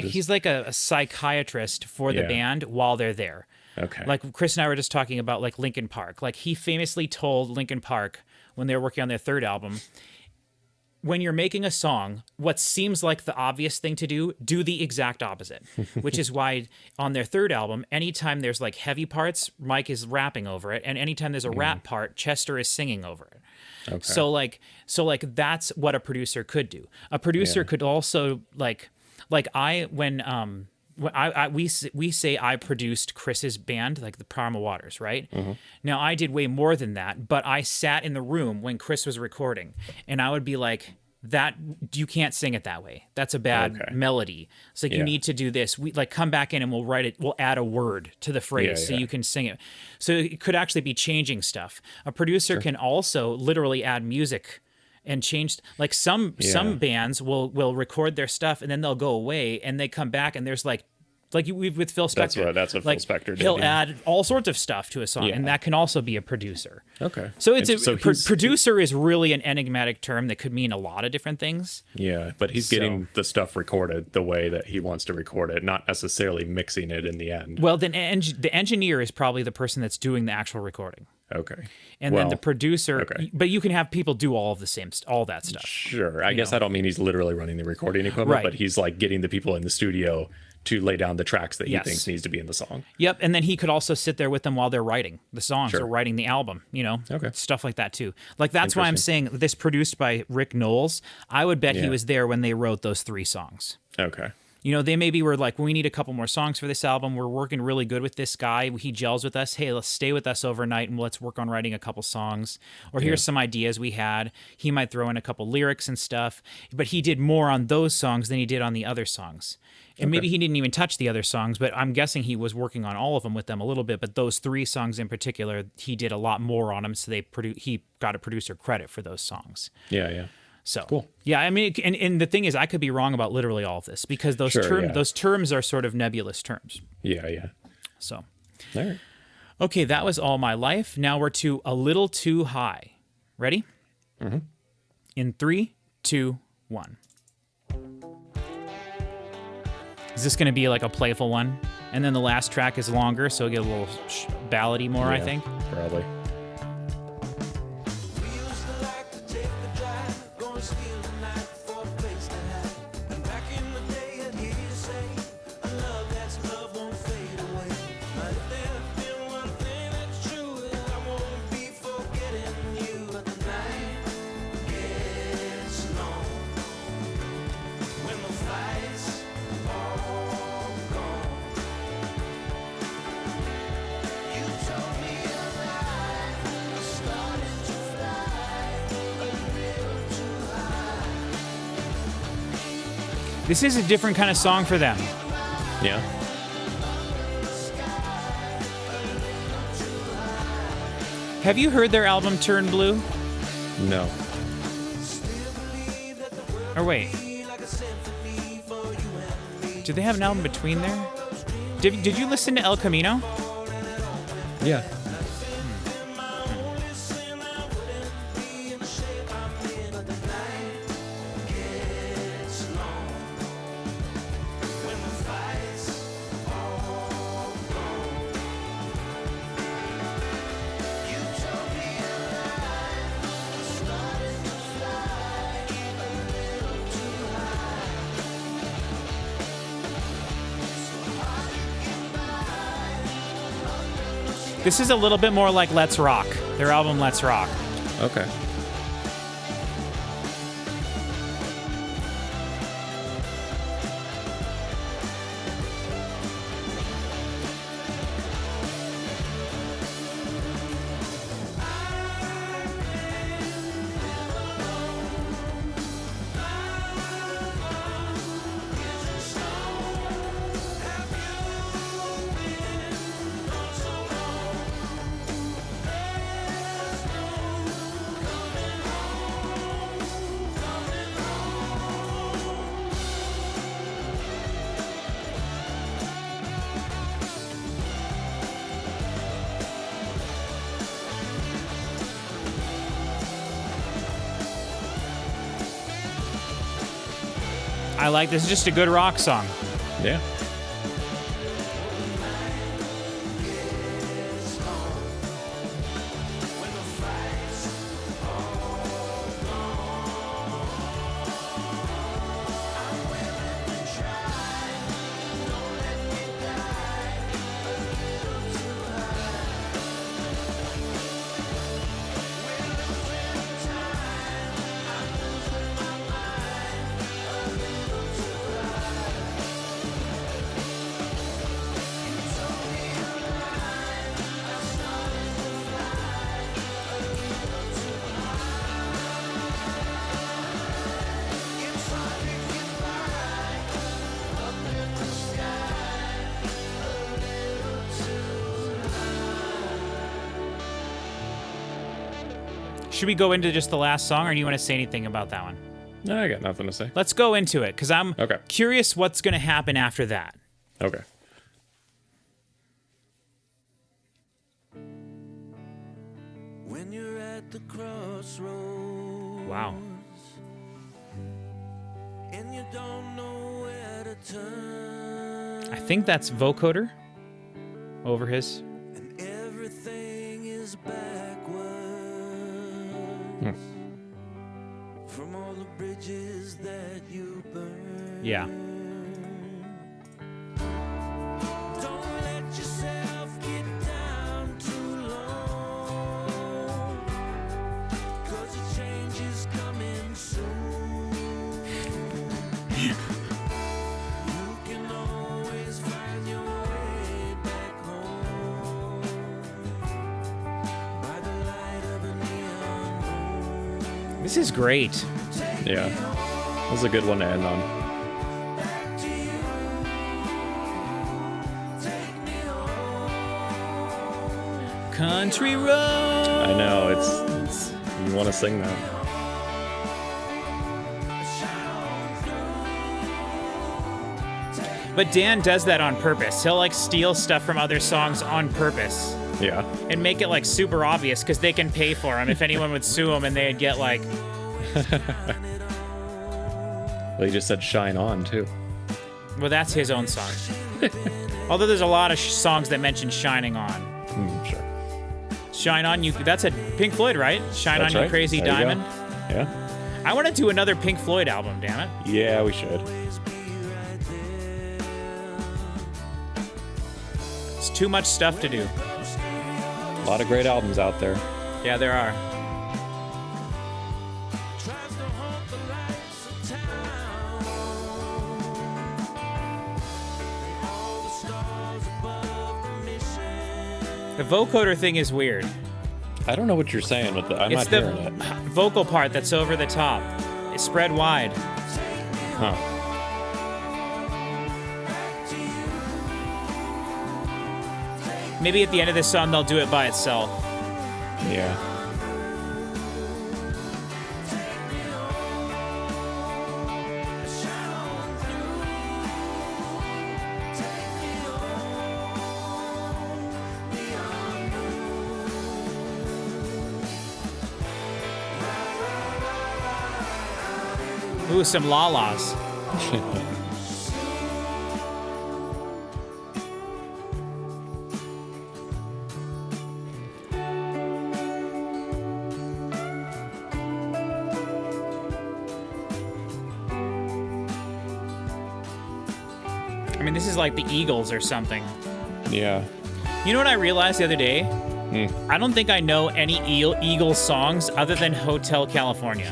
He's like a psychiatrist for the Yeah. band while they're there. Okay. Like Chris and I were just talking about like Linkin Park. Like he famously told Linkin Park when they were working on their third album, when you're making a song, what seems like the obvious thing to do the exact opposite. Which is why on their third album, anytime there's like heavy parts, Mike is rapping over it, and anytime there's a rap part, Chester is singing over it. Okay. So like that's what a producer could do. A producer could also we say I produced Chris's band, like the Parma Waters, right? Now I did way more than that, but I sat in the room when Chris was recording, and I would be like, "That you can't sing it that way. That's a bad melody. It's like you need to do this. We like come back in and we'll write it. We'll add a word to the phrase so you can sing it. So it could actually be changing stuff. A producer can also literally add music and change, like some bands will record their stuff and then they'll go away and they come back and there's like with Phil Spector. That's what like, Phil Spector did. He'll yeah. add all sorts of stuff to a song, and that can also be a producer. Okay. So it's And producer is really an enigmatic term that could mean a lot of different things. Yeah, but he's getting the stuff recorded the way that he wants to record it, not necessarily mixing it in the end. Well, then the engineer is probably the person that's doing the actual recording. Okay. And then the producer, okay. but you can have people do all that stuff. Sure. I guess I don't mean he's literally running the recording equipment, Right. but he's like getting the people in the studio to lay down the tracks that he thinks needs to be in the song. Yep, and then he could also sit there with them while they're writing the songs or writing the album, Okay. stuff like that too. Like that's why I'm saying this produced by Rick Knowles. I would bet he was there when they wrote those 3 songs. Okay. They maybe were like, we need a couple more songs for this album. We're working really good with this guy. He gels with us. Hey, let's stay with us overnight and let's work on writing a couple songs. Or here's some ideas we had. He might throw in a couple lyrics and stuff. But he did more on those songs than he did on the other songs. And maybe he didn't even touch the other songs, but I'm guessing he was working on all of them with them a little bit. But those 3 songs in particular, he did a lot more on them. So he got a producer credit for those songs. Yeah. So cool. Yeah, I mean, and the thing is, I could be wrong about literally all of this because those those terms are sort of nebulous terms. Yeah. So, All right. okay, that was All My Life. Now we're to A Little Too High. Ready? Mm-hmm. In 3, 2, 1. Is this going to be like a playful one? And then the last track is longer, so it'll get a little ballady more, I think. Probably. We used to like to take the drive, gonna steal the night for a place to hide. And back in the day, I'd hear you say, a love that's love won't fade away. But if there's been one thing that's true, is I won't be forgetting you. But the night gets long when the fights all gone. You told me a lie, I started to fly a little too high. This is a different kind of song for them. Yeah. Have you heard their album Turn Blue? No. Or wait. Do they have an album between there? Did you listen to El Camino? Yeah. This is a little bit more like Let's Rock, their album Let's Rock. Okay. I like this. Is just a good rock song. Yeah. Should we go into just the last song, or do you want to say anything about that one? No, I got nothing to say. Let's go into it, because I'm Okay. curious what's going to happen after that. Okay. When you're at the crossroads. Wow. And you don't know where to turn. I think that's vocoder over his. And everything is backwards. From all the bridges that you burn. Yeah. Don't let yourself get down too low. 'Cause the change is coming soon. You can always find your way back home by the light of a neon moon. This is great. Yeah. This is a good one to end on. Back to you. Take me home. Country road. I know, it's you want to sing that. But Dan does that on purpose. He'll like steal stuff from other songs on purpose Yeah. and make it like super obvious because they can pay for him. If anyone would sue him and they'd get like, Well, he just said "Shine On" too. well, that's his own song. Although there's a lot of songs that mention shining on. Sure. Shine on you. That's a Pink Floyd, right? Shine That's on you, right. crazy There you go. diamond. Yeah. I want to do another Pink Floyd album. Damn it. Yeah, we should. It's too much stuff to do. A lot of great albums out there. Yeah, there are. Tries to haunt the lights of town. All the stars above the mission. The vocoder thing is weird. I don't know what you're saying with the. I'm It's not the hearing it. vocal part that's over the top. It's spread wide. Huh. Maybe at the end of this song they'll do it by itself. Yeah. Ooh, some la-las. I mean, this is like the Eagles or something. Yeah. You know what I realized the other day? I don't think I know any Eagles songs other than Hotel California.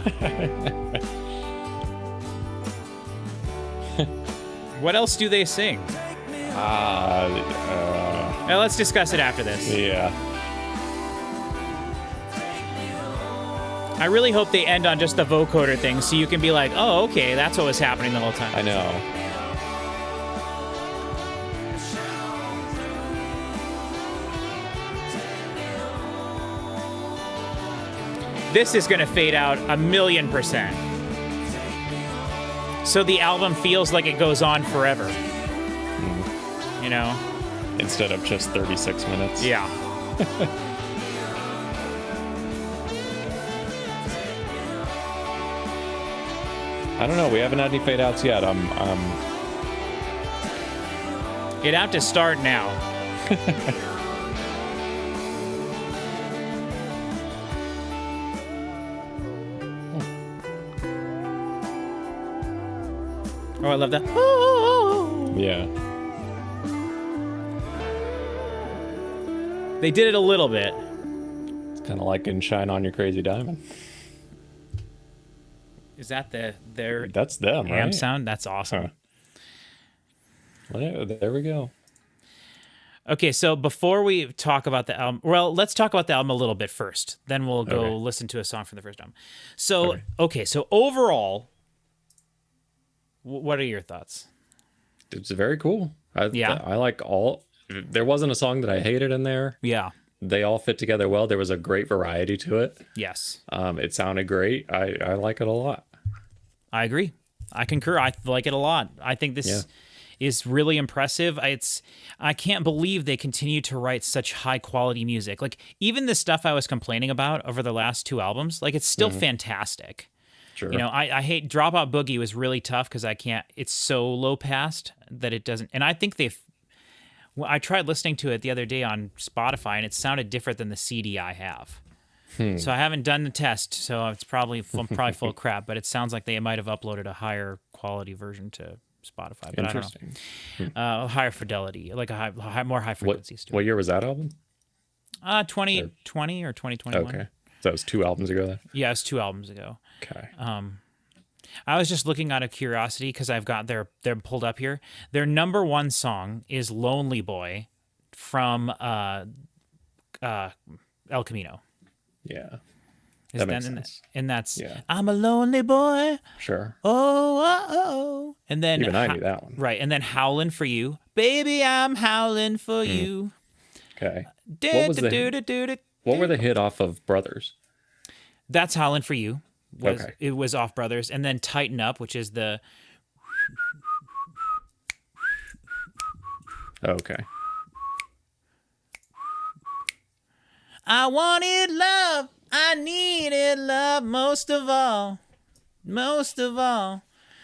What else do they sing? Let's discuss it after this. Yeah. I really hope they end on just the vocoder thing so you can be like, oh, okay, that's what was happening the whole time. I know. This is going to fade out 1,000,000%. So the album feels like it goes on forever. You know? Instead of just 36 minutes. Yeah. I don't know. We haven't had any fade outs yet. It'd have to start now. Oh, I love that. Yeah. They did it a little bit. It's kind of like in Shine On Your Crazy Diamond. Is that their That's them, amp right? sound? That's awesome. Huh. Well, yeah, there we go. Okay, so before we talk about the album, well, let's talk about the album a little bit first. Then we'll go Okay. listen to a song from the first album. So, okay, so overall, what are your thoughts? It's very cool. Yeah. I like all. There wasn't a song that I hated in there. Yeah. They all fit together well. There was a great variety to it. Yes. It sounded great. I like it a lot. I agree. I concur. I like it a lot. I think this is really impressive. I can't believe they continue to write such high quality music. Like even the stuff I was complaining about over the last two albums, like it's still fantastic. Sure. You know, I hate Dropout Boogie was really tough because it's so low passed that it doesn't. And I think I tried listening to it the other day on Spotify and it sounded different than the CD I have. So I haven't done the test, so it's probably full of crap. But it sounds like they might have uploaded a higher quality version to Spotify. But Interesting. I don't know. Higher fidelity, like more high frequency stuff. What year was that album? 2020 or 2021. Okay. So that was 2 albums ago then? Yeah, it was 2 albums ago. Okay. I was just looking out of curiosity because I've got they're pulled up here. Their number one song is "Lonely Boy" from El Camino. Yeah. That makes sense. And that's Yeah. I'm a lonely boy. Sure. Oh. And then Even I knew that one. Right, and then Howlin' for You. Baby, I'm howling for you. Okay. Do-do-do-do-do-do. What were the hit off of Brothers? That's Howlin' for You. Okay. It was off Brothers. And then Tighten Up, which is the Okay. I wanted love. I needed love most of all. Most of all.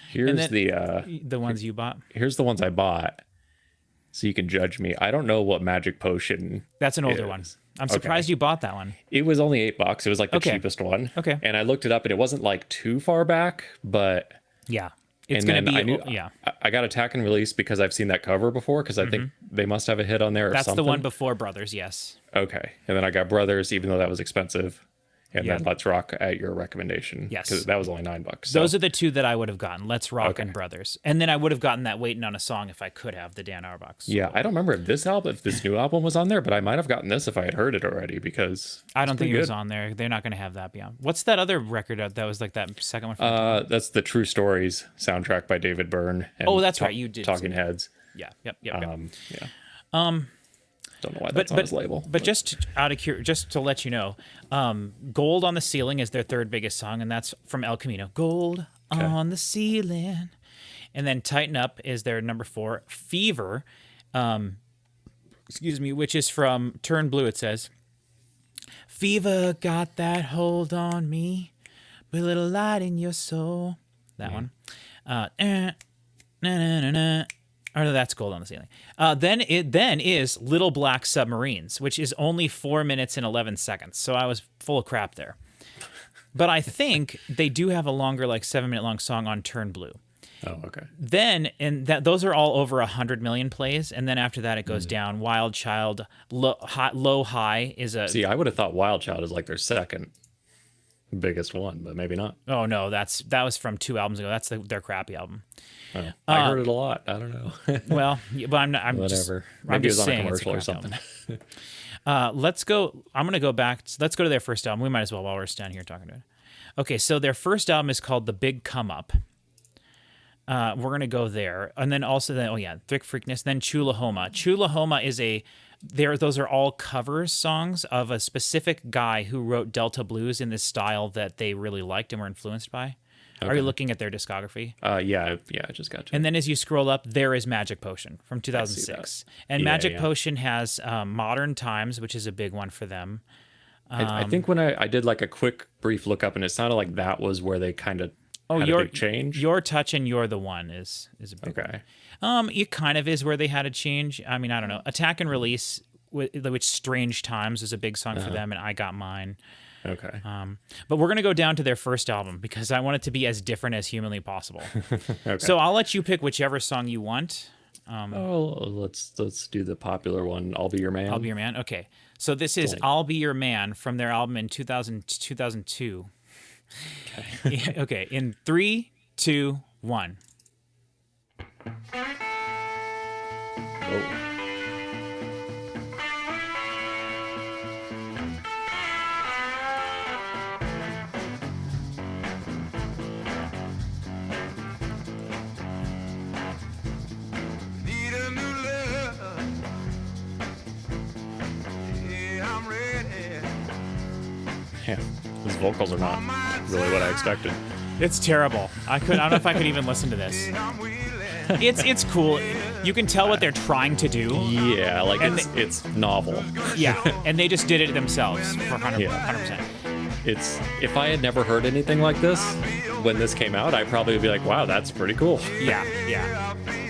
Here's The ones you bought. here's the ones I bought. So you can judge me. I don't know what Magic Potion. That's an older is. one. I'm surprised you bought that one. It was only $8. It was like the Okay. cheapest one. Okay. And I looked it up and it wasn't like too far back, but Yeah. It's and going to then be, I knew yeah. I got Attack and Release because I've seen that cover before because I think they must have a hit on there or That's something. the one before Brothers, yes. Okay. And then I got Brothers, even though that was expensive. And Yeah. then Let's Rock at your recommendation. Yes. Because that was only $9. So. Those are the two that I would have gotten. Let's Rock Okay. and Brothers. And then I would have gotten that Waiting on a Song if I could have, the Dan Auerbach. Yeah, I don't remember if this new album was on there, but I might have gotten this if I had heard it already because I don't it's think pretty it was good. on there. They're not going to have that beyond. What's that other record that was like that second one? From That's the True Stories soundtrack by David Byrne. And Oh, that's right, you did Talking say Heads. yeah. Yep. Yeah. Don't know why that's on his label. But just just to let you know, "Gold on the Ceiling" is their third biggest song, and that's from El Camino. Gold on the ceiling, and then "Tighten Up" is their number 4. "Fever," which is from Turn Blue. It says, "Fever got that hold on me, with a little light in your soul." That one. Oh, no, that's Gold on the Ceiling. Then is Little Black Submarines, which is only 4 minutes and 11 seconds. So I was full of crap there. But I think they do have a longer, like 7-minute long song on Turn Blue. Oh, okay. Then, and those are all over 100 million plays, and then after that it goes down. Wild Child, Low High is a. See, I would have thought Wild Child is like their second biggest one, but maybe not. Oh no, that was from 2 albums ago. That's their crappy album. Oh, I heard it a lot. I don't know. Well, but I'm Whatever. Just, Maybe I'm it was just on a saying it's commercial or crappy something. album. Let's go. I'm gonna go back. Let's go to their first album. We might as well while we're standing here talking to it. Okay, so their first album is called The Big Come Up. We're gonna go there, and then also Thick Freakness. Then Chulahoma. Chulahoma is those are all covers songs of a specific guy who wrote Delta blues in this style that they really liked and were influenced by. Okay. Are you looking at their discography? Yeah, I just got to. And then as you scroll up, there is Magic Potion from 2006, and Magic Potion has Modern Times, which is a big one for them. I think when I did like a quick brief look up, and it sounded like that was where they kind of had a big change. Your Touch and You're the One is a big one. It kind of is where they had a change. I mean, I don't know. Attack and Release, which Strange Times is a big song for them, and I Got Mine. Okay. But we're going to go down to their first album because I want it to be as different as humanly possible. Okay. So I'll let you pick whichever song you want. Let's do the popular one, I'll Be Your Man. I'll Be Your Man. Okay. So this is I'll Be Your Man from their album in 2002. Okay. Okay. In 3, 2, 1. Oh. Need a new love. Yeah, I'm ready. Yeah, his vocals are not really what I expected. It's terrible. I don't know if I could even listen to this. It's cool. You can tell what they're trying to do. Yeah, like it's novel. Yeah, and they just did it themselves for 100%. It's if I had never heard anything like this when this came out, I'd probably be like, "Wow, that's pretty cool." Yeah.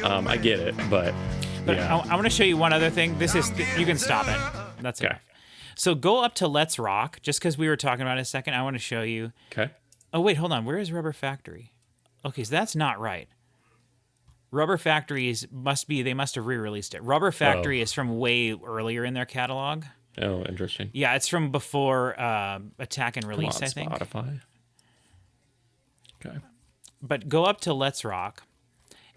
I get it, but yeah. I want to show you one other thing. This is you can stop it. That's okay. So go up to Let's Rock, just because we were talking about it a second. I want to show you. Okay. Oh wait, hold on. Where is Rubber Factory? Okay, so that's not right. Rubber Factory they must have re-released it. Rubber Factory is from way earlier in their catalog. Oh, interesting. Yeah, it's from before Attack and Release, I think. Spotify. Okay. But go up to Let's Rock.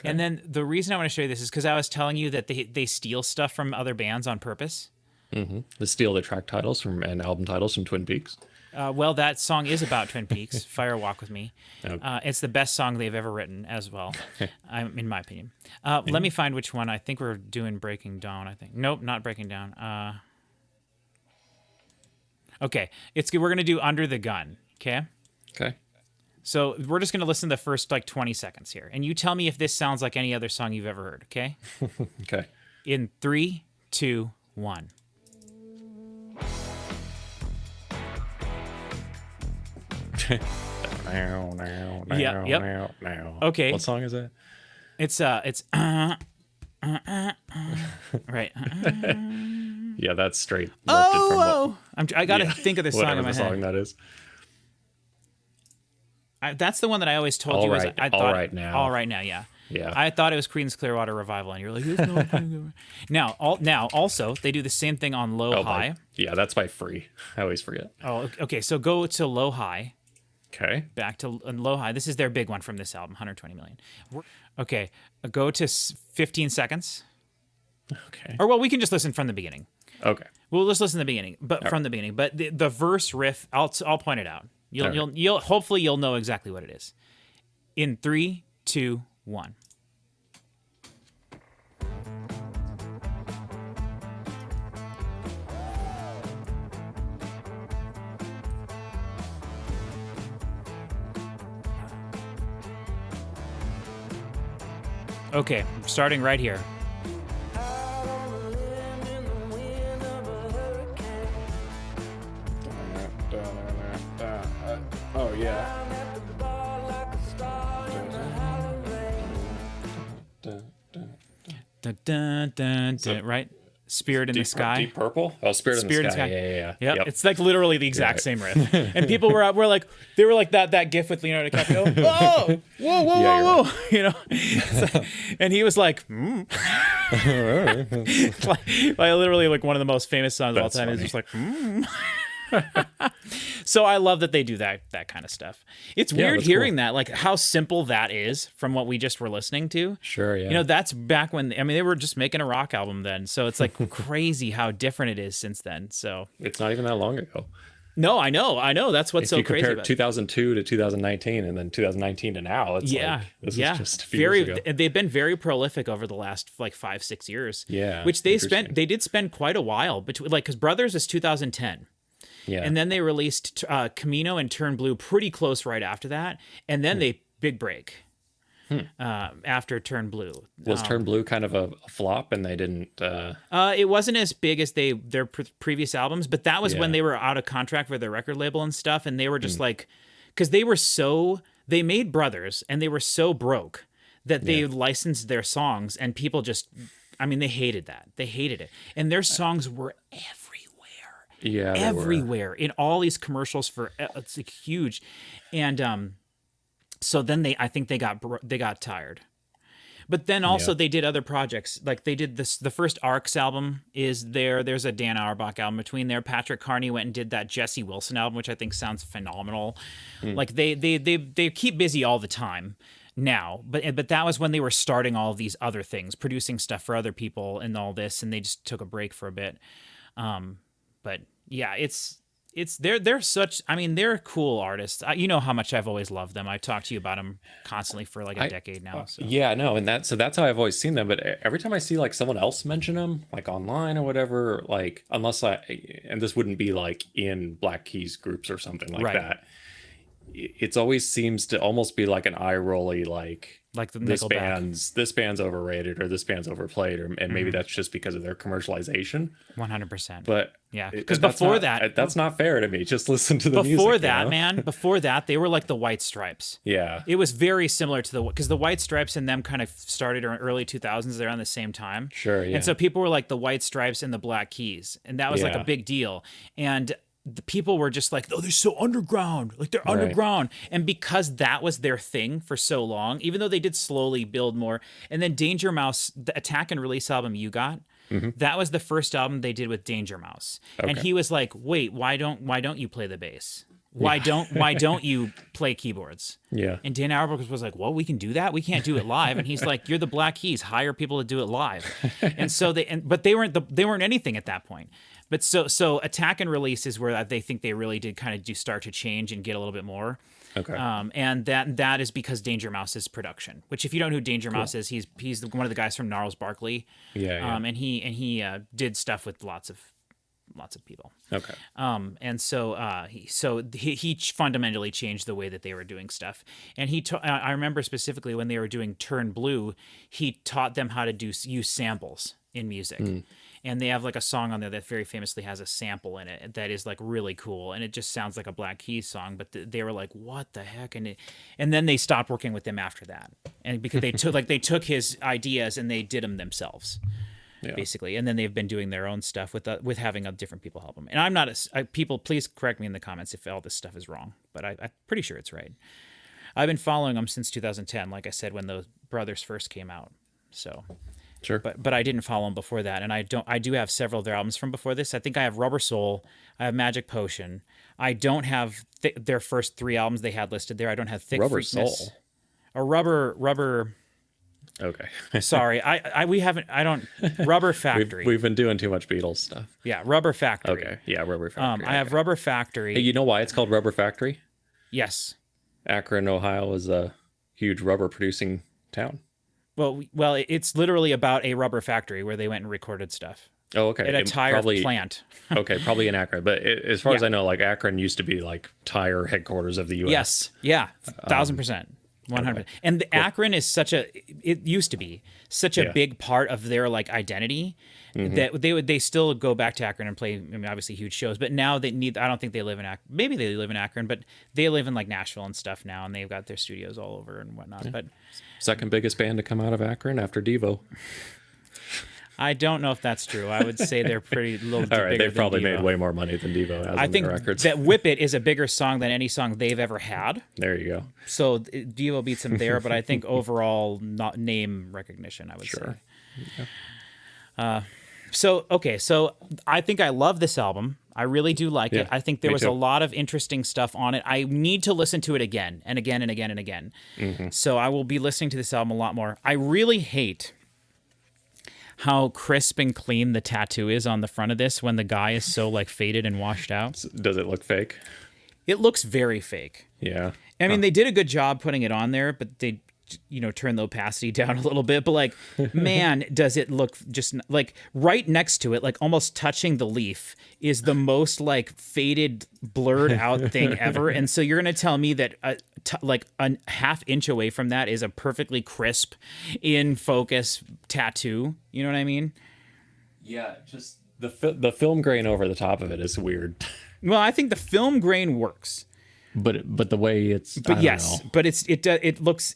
Okay. And then the reason I want to show you this is because I was telling you that they steal stuff from other bands on purpose. Mm-hmm. They steal the track titles and album titles from Twin Peaks. Well, that song is about Twin Peaks, Fire Walk With Me. Okay. It's the best song they've ever written as well, in my opinion. Let me find which one. I think we're doing Breaking Down, I think. Nope, not Breaking Down. Okay, we're going to do Under the Gun, okay? Okay. So we're just going to listen to the first, 20 seconds here. And you tell me if this sounds like any other song you've ever heard, okay? Okay. In 3, 2, 1. Yep. Okay. What song is that? It's right. Yeah, that's straight. I gotta think of the song in my head. Whatever the song that is. That's the one that I always told All you. Right. All Right Now. All Right Now, yeah. Yeah. I thought it was Creedence Clearwater Revival, and you're like, there's no Creedence. Now, also, they do the same thing on Low High. Yeah, that's by Free. I always forget. Oh, okay. So go to Low High. Okay. Back to Low High. This is their big one from this album, 120 million. Okay. Go to 15 seconds. Okay. Or, well, we can just listen from the beginning. Okay. We'll just listen to the beginning, from the beginning. But the verse riff, I'll point it out. You'll hopefully you'll know exactly what it is. In 3, 2, 1. Okay, starting right here. Oh, yeah. Dun, dun, dun, dun, right? Spirit in the Sky. Deep Purple? Oh, Spirit in the Sky. Yeah. Yep. It's like literally the exact same riff. And people were like, they were like that gif with Leonardo DiCaprio. Whoa, whoa, whoa, Yeah, whoa, you're whoa. You know? And he was like, like literally like one of the most famous songs of all That's time. funny. Is just like, So I love that they do that kind of stuff. It's weird that's hearing cool. that, like how simple that is from what we just were listening to. Sure, yeah. You know, that's back when, I mean, they were just making a rock album then. So it's like crazy how different it is since then. So It's not even that long ago. no, I know. That's what's If so you crazy compare about it. 2002 to 2019 and then 2019 to now, it's like, this is just a few years ago. They've been very prolific over the last like 5-6 years. Yeah, Which they interesting. did spend quite a while between, like, because Brothers is 2010. Yeah. And then they released Camino and Turn Blue pretty close right after that. And then they big break after Turn Blue. Was Turn Blue kind of a flop and they didn't... It wasn't as big as their previous albums, but that was when Yeah. they were out of contract with their record label and stuff. And they were just like, because they made Brothers and they were so broke that they licensed their songs and people just, I mean, they hated that. They hated it. And their songs were Yeah, they were. everywhere in all these commercials for it's like huge. And so then I think they got tired. But then also they did other projects. Like they did the first Arcs album is there. There's a Dan Auerbach album between there. Patrick Carney went and did that Jesse Wilson album, which I think sounds phenomenal. Like they keep busy all the time now. But that was when they were starting all of these other things, producing stuff for other people and all this, and they just took a break for a bit. But yeah, they're such, I mean, they're cool artists. You know how much I've always loved them. I've talked to you about them constantly for like a decade now. So. Yeah, no, and that's how I've always seen them. But every time I see like someone else mention them, like online or whatever, like and this wouldn't be like in Black Keys groups or something like that. It always seems to almost be like an eye rolly, like the this Nickelback. this band's overrated or this band's overplayed, and maybe that's just because of their commercialization. 100%. But yeah, because before that's not fair to me. Just listen to the music. Before that, man, before that, they were like the White Stripes. Yeah, it was very similar to because the White Stripes and them kind of started in early 2000s. They're on the same time. Sure, yeah. And so people were like the White Stripes and the Black Keys, and that was like a big deal. And the people were just like, oh, they're so underground. Like they're underground. And because that was their thing for so long, even though they did slowly build more. And then Danger Mouse, the Attack and Release album you got, that was the first album they did with Danger Mouse. Okay. And he was like, wait, why don't you play the bass? Why don't you play keyboards? Yeah. And Dan Auerbach was like, well, we can do that. We can't do it live. And he's like, you're the Black Keys. Hire people to do it live. And so but they weren't anything at that point. But so Attack and Release is where they think they really did kind of start to change and get a little bit more. Okay. And that is because Danger Mouse's production. Which, if you don't know who Danger Mouse is, he's one of the guys from Gnarls Barkley. Yeah. And he did stuff with lots of people. Okay. And so he fundamentally changed the way that they were doing stuff. And I remember specifically when they were doing Turn Blue, he taught them how to use samples in music. And they have like a song on there that very famously has a sample in it that is like really cool, and it just sounds like a Black Keys song. But they were like, "What the heck?" And then they stopped working with him after that, and because they took his ideas and they did them themselves. Yeah. Basically, and then they've been doing their own stuff with having different people help them. And I'm not people. Please correct me in the comments if all this stuff is wrong, but I'm pretty sure it's right. I've been following them since 2010, like I said, when those Brothers first came out. So, sure. But I didn't follow them before that, and I do have several of their albums from before this. I think I have Rubber Soul. I have Magic Potion. I don't have their first 3 albums they had listed there. I don't have Thick Rubber Freakness. Soul. Or Rubber. Okay. Sorry, Rubber Factory. We've been doing too much Beatles stuff. Yeah, Rubber Factory. Okay. Yeah, Rubber Factory. I have Rubber Factory. Hey, you know why it's called Rubber Factory? Yes. Akron, Ohio is a huge rubber producing town. Well, it's literally about a rubber factory where they went and recorded stuff. Oh, okay. At a tire plant. Okay, probably in Akron. But as far as I know, like Akron used to be like tire headquarters of the U.S. Yes. Yeah. 1,000%. 100. Okay. And Akron is it used to be such a big part of their like identity that they still go back to Akron and play, I mean, obviously huge shows, but now I don't think they live in Akron. Maybe they live in Akron, but they live in like Nashville and stuff now, and they've got their studios all over and whatnot. Yeah. But second biggest band to come out of Akron after Devo. I don't know if that's true. I would say they're pretty little All right, bigger they've probably than made Devo. way more money than Devo has I on think their records. that Whip It is a bigger song than any song they've ever had. There you go. So Devo beats them there, but I think overall not name recognition, I would say. So I think I love this album. I really do like it. I think there me was too. a lot of interesting stuff on it. I need to listen to it again and again and again and again. So I will be listening to this album a lot more. I really hate how crisp and clean the tattoo is on the front of this when the guy is so like faded and washed out. Does it look fake? It looks very fake. Yeah. I mean, they did a good job putting it on there, but they, turned the opacity down a little bit. But like, man, does it look just like right next to it, like almost touching the leaf, is the most like faded, blurred out thing ever. And so you're gonna tell me that like a half inch away from that is a perfectly crisp, in focus tattoo. You know what I mean? Yeah, just the film grain over the top of it is weird. Well, I think the film grain works. But the way it's But yes, but it looks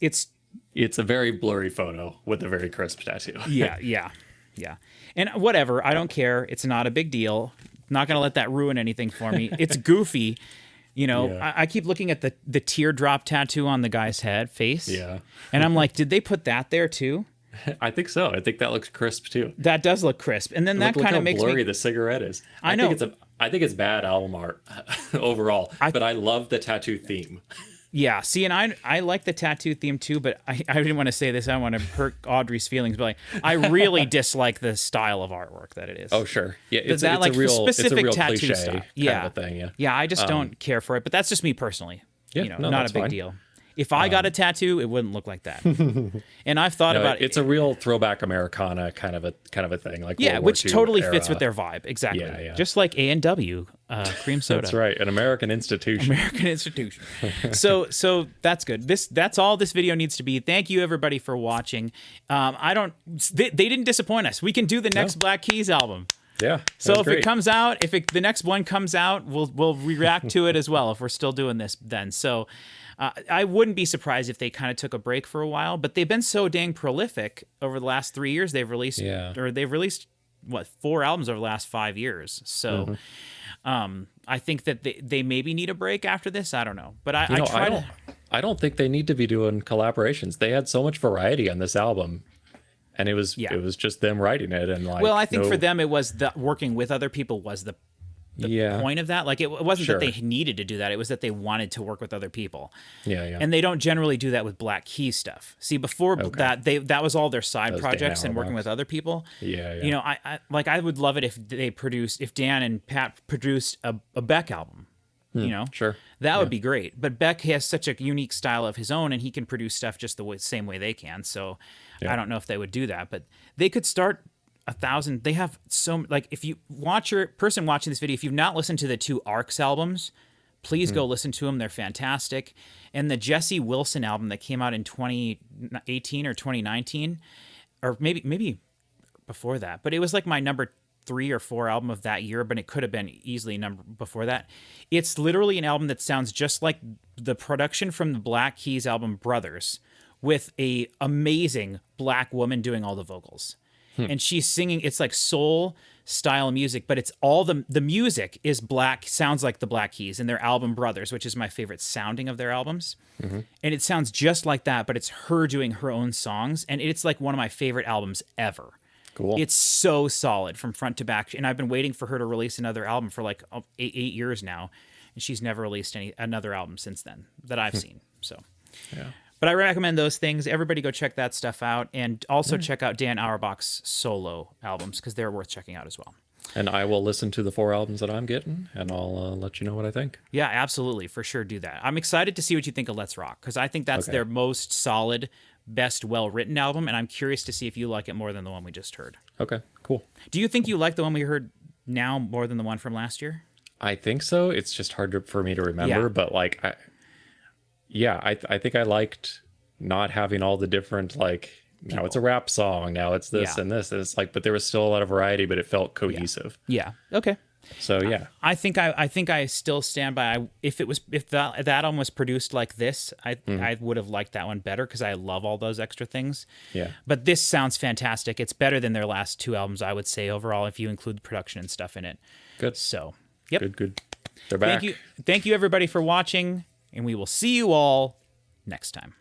it's a very blurry photo with a very crisp tattoo. yeah. And whatever, I don't care. It's not a big deal. Not gonna let that ruin anything for me. It's goofy. Yeah. I keep looking at the teardrop tattoo on the guy's face. Yeah. And I'm like, did they put that there too? I think so. I think that looks crisp too. That does look crisp. And then that Look kind how of makes blurry me. the cigarette is. I know. I think it's bad album art overall, but I love the tattoo theme. Yeah. See, and I like the tattoo theme too, but I didn't want to say this. I don't want to hurt Audrey's feelings, but like, I really dislike the style of artwork that it is. Oh sure, yeah, it's that, a like, real specific it's a real tattoo cliche style. kind Yeah. of a thing. Yeah. Yeah, I just don't care for it, but that's just me personally. Yeah, no, not that's a big fine. deal. If I got a tattoo, it wouldn't look like that. And I've thought about It's a real throwback Americana kind of a thing, like yeah, World War which II totally era. fits with their vibe. Exactly. Yeah. Just like A&W, cream soda. That's right, an American institution. American institution. So that's good. That's all this video needs to be. Thank you everybody for watching. They didn't disappoint us. We can do the next Black Keys album. Yeah. So if it comes out, the next one comes out, we'll react to it as well if we're still doing this then. So I wouldn't be surprised if they kind of took a break for a while, but they've been so dang prolific over the last 3 years. They've released 4 albums over the last 5 years. So I think that they maybe need a break after this. I don't know, but I don't think they need to be doing collaborations. They had so much variety on this album. And it was just them writing it, and like. Well, I think for them it was the working with other people was the point of that. Like it wasn't that they needed to do that; it was that they wanted to work with other people. Yeah. And they don't generally do that with Black Keys stuff. See, before that was all their side projects and working with other people. Yeah. I would love it if Dan and Pat produced a Beck album. Sure. That would be great. But Beck has such a unique style of his own, and he can produce stuff just the same way they can. So I don't know if they would do that, but they could start 1,000. They have if you watch person watching this video, if you've not listened to the 2 Arcs albums, please go listen to them. They're fantastic. And the Jesse Wilson album that came out in 2018 or 2019, or maybe before that, but it was like my number 3 or 4 album of that year, but it could have been easily number before that. It's literally an album that sounds just like the production from the Black Keys album Brothers, with a amazing black woman doing all the vocals. And she's singing, it's like soul style music, but it's all the music is black, sounds like the Black Keys and their album Brothers, which is my favorite sounding of their albums. And it sounds just like that, but it's her doing her own songs. And it's like one of my favorite albums ever. Cool. It's so solid from front to back. And I've been waiting for her to release another album for like 8 years now. And she's never released another album since then that I've seen. So, yeah. But I recommend those things. Everybody go check that stuff out. And also check out Dan Auerbach's solo albums because they're worth checking out as well. And I will listen to the 4 albums that I'm getting, and I'll let you know what I think. Yeah, absolutely. For sure do that. I'm excited to see what you think of Let's Rock because I think that's their most solid, best well-written album. And I'm curious to see if you like it more than the one we just heard. Okay, cool. Do you think you like the one we heard now more than the one from last year? I think so. It's just hard for me to remember, but like, I think I liked not having all the different now it's a rap song, now it's this and this. And it's like, but there was still a lot of variety, but it felt cohesive. Yeah. Okay. So yeah, I think I still stand by. If that album was produced like this, I would have liked that one better because I love all those extra things. yeah, But this sounds fantastic. It's better than their last two albums, I would say overall, if you include the production and stuff in it. good, So, yep. good. They're back. Thank you everybody for watching, and we will see you all next time.